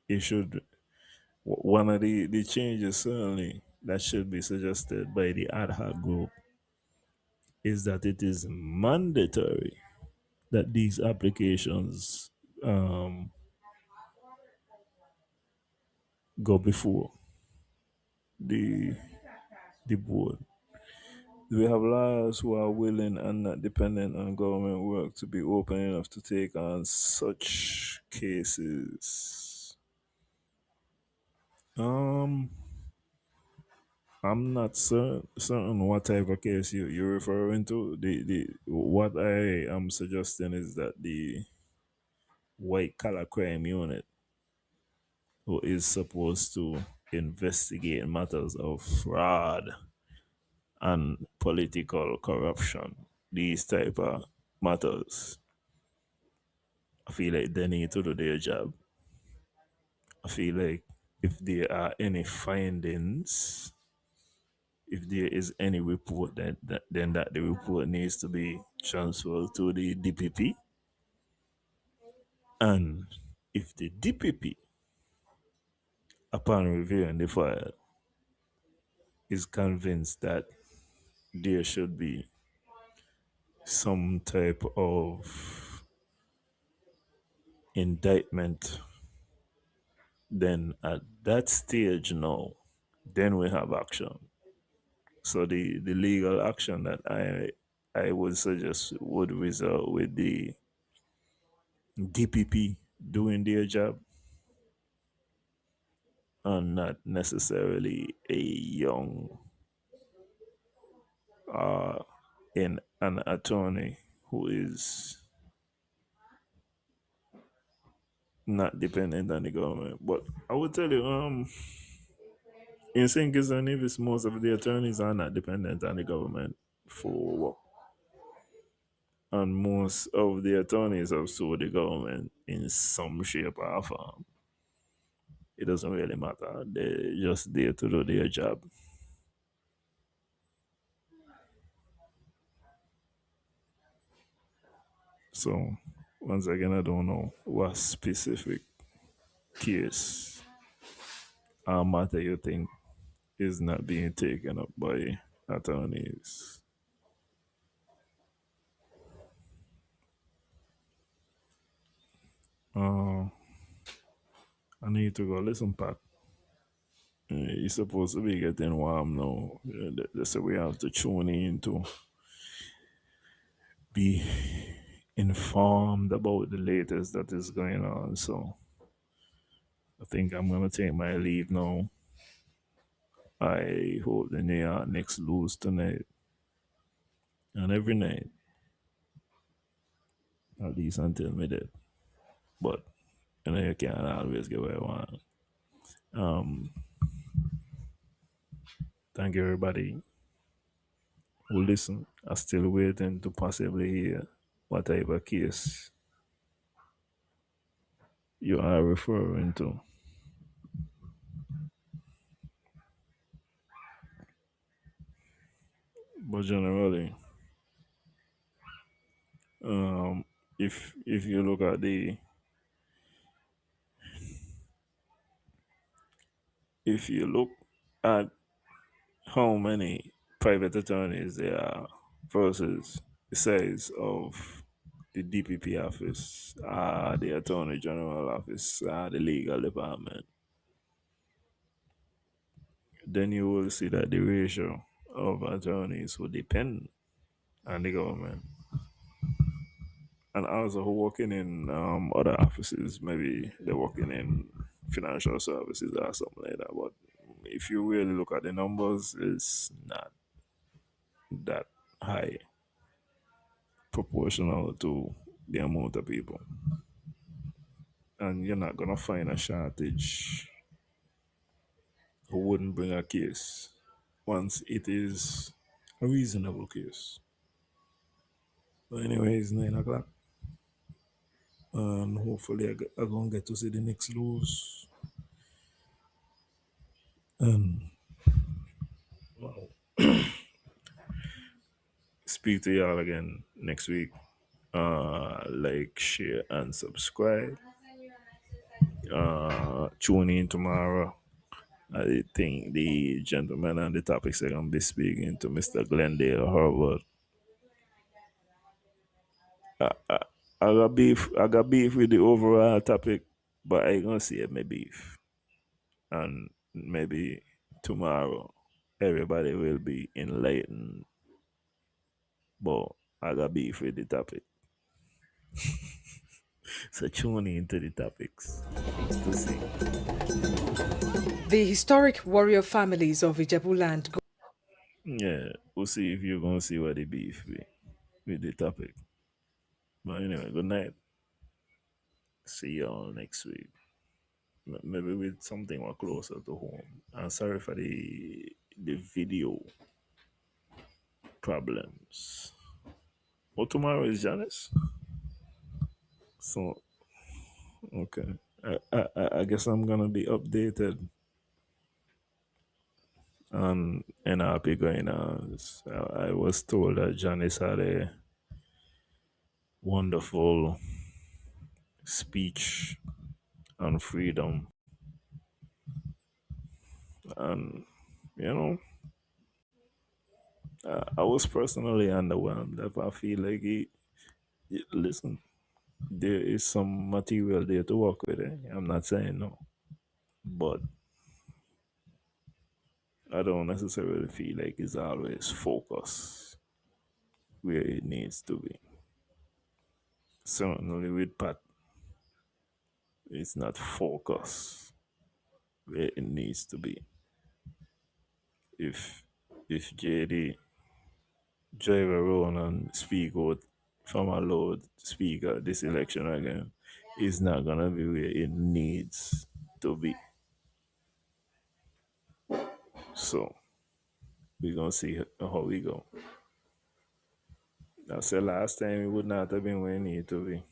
it should one of the changes certainly that should be suggested by the ad hoc group is that it is mandatory that these applications um, go before the the board. We have lawyers who are willing and not dependent on government work to be open enough to take on such cases. Um, I'm not certain what type of case you're referring to. The what I am suggesting is that the white collar crime unit, who is supposed to investigate matters of fraud and political corruption, these type of matters, I feel like they need to do their job. I feel like if there are any findings, if there is any report, then that the report needs to be transferred to the DPP. And if the DPP, upon reviewing the file, is convinced that there should be some type of indictment, then at that stage now, then we have action. So the legal action that I would suggest would result with the DPP doing their job and not necessarily a young uh in an attorney who is not dependent on the government. But I would tell you, in St. Kitts and Nevis, most of the attorneys are not dependent on the government for work. And most of the attorneys have sued the government in some shape or form. It doesn't really matter. They're just there to do their job. So once again, I don't know what specific case or matter you think is not being taken up by attorneys. Uh, I need to go listen, Pat. You're supposed to be getting warm now. They say we have to tune in to be informed about the latest that is going on. So I think I'm gonna take my leave now. I hope the New York Knicks lose tonight and every night, at least until midday. But you can't always get what you want. Um, thank you everybody who listen. I'm still waiting to possibly hear whatever case you are referring to. But generally, um, if you look at the if you look at how many private attorneys there are versus the size of the DPP office, the Attorney General office, the legal department, then you will see that the ratio of attorneys will depend on the government. And also who working in other offices, maybe they're working in financial services or something like that. But if you really look at the numbers, it's not that high proportional to the amount of people. And you're not gonna find a shortage who wouldn't bring a case once it is a reasonable case. But anyway, it's 9 o'clock. And hopefully I'm gonna get to see the Knicks lose. And wow. Speak to y'all again next week. Like, share, and subscribe. Tune in tomorrow. I think the gentleman on the topics are gonna be speaking to Mr. Glendale Harvard. I, I got beef. I got beef with the overall topic, but I gonna see my beef, and maybe tomorrow everybody will be enlightened. But I got beef with the topic. So tune into the topics to see. The historic warrior families of Ijebuland go. Yeah, we'll see if you're gonna see what the beef be with the topic. But anyway, good night. See y'all next week. Maybe with something more closer to home. And sorry for the video problems. Well, tomorrow is Janice. So okay. I guess I'm gonna be updated on NRP going on. I was told that Janice had a wonderful speech on freedom. And you know, I was personally underwhelmed. If I feel like listen, there is some material there to work with. I'm not saying no, but I don't necessarily feel like it's always focused where it needs to be. Certainly with Pat, it's not focused where it needs to be. If JD drive around and speak out from a loud speaker this election again, it's not gonna be where it needs to be. So we're gonna see how we go. I said last time it would not have been where it need to be.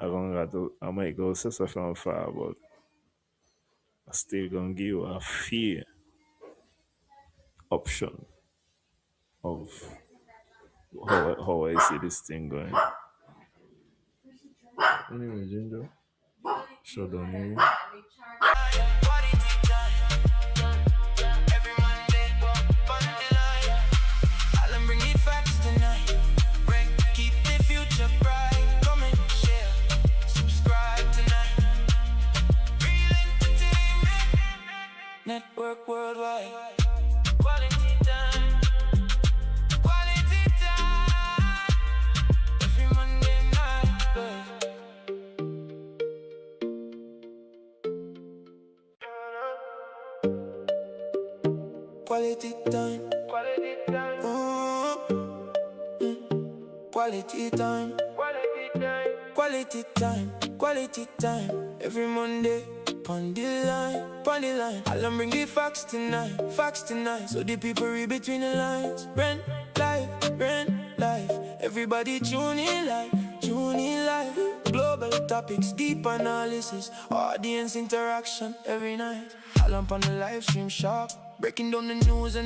I might go sister from far, but I still gonna give you a fair option of how I see this thing going. Anyway, Ginger, shut down here. Network worldwide. Quality time. Quality time. Every Monday night. Quality time. Quality time. Quality time. Quality time. Quality time. Quality time. Every Monday. On the line, I'll bring the facts tonight, so the people read between the lines. Rent life, everybody tune in live. Global topics, deep analysis, audience interaction every night. I'll on the live stream sharp, breaking down the news and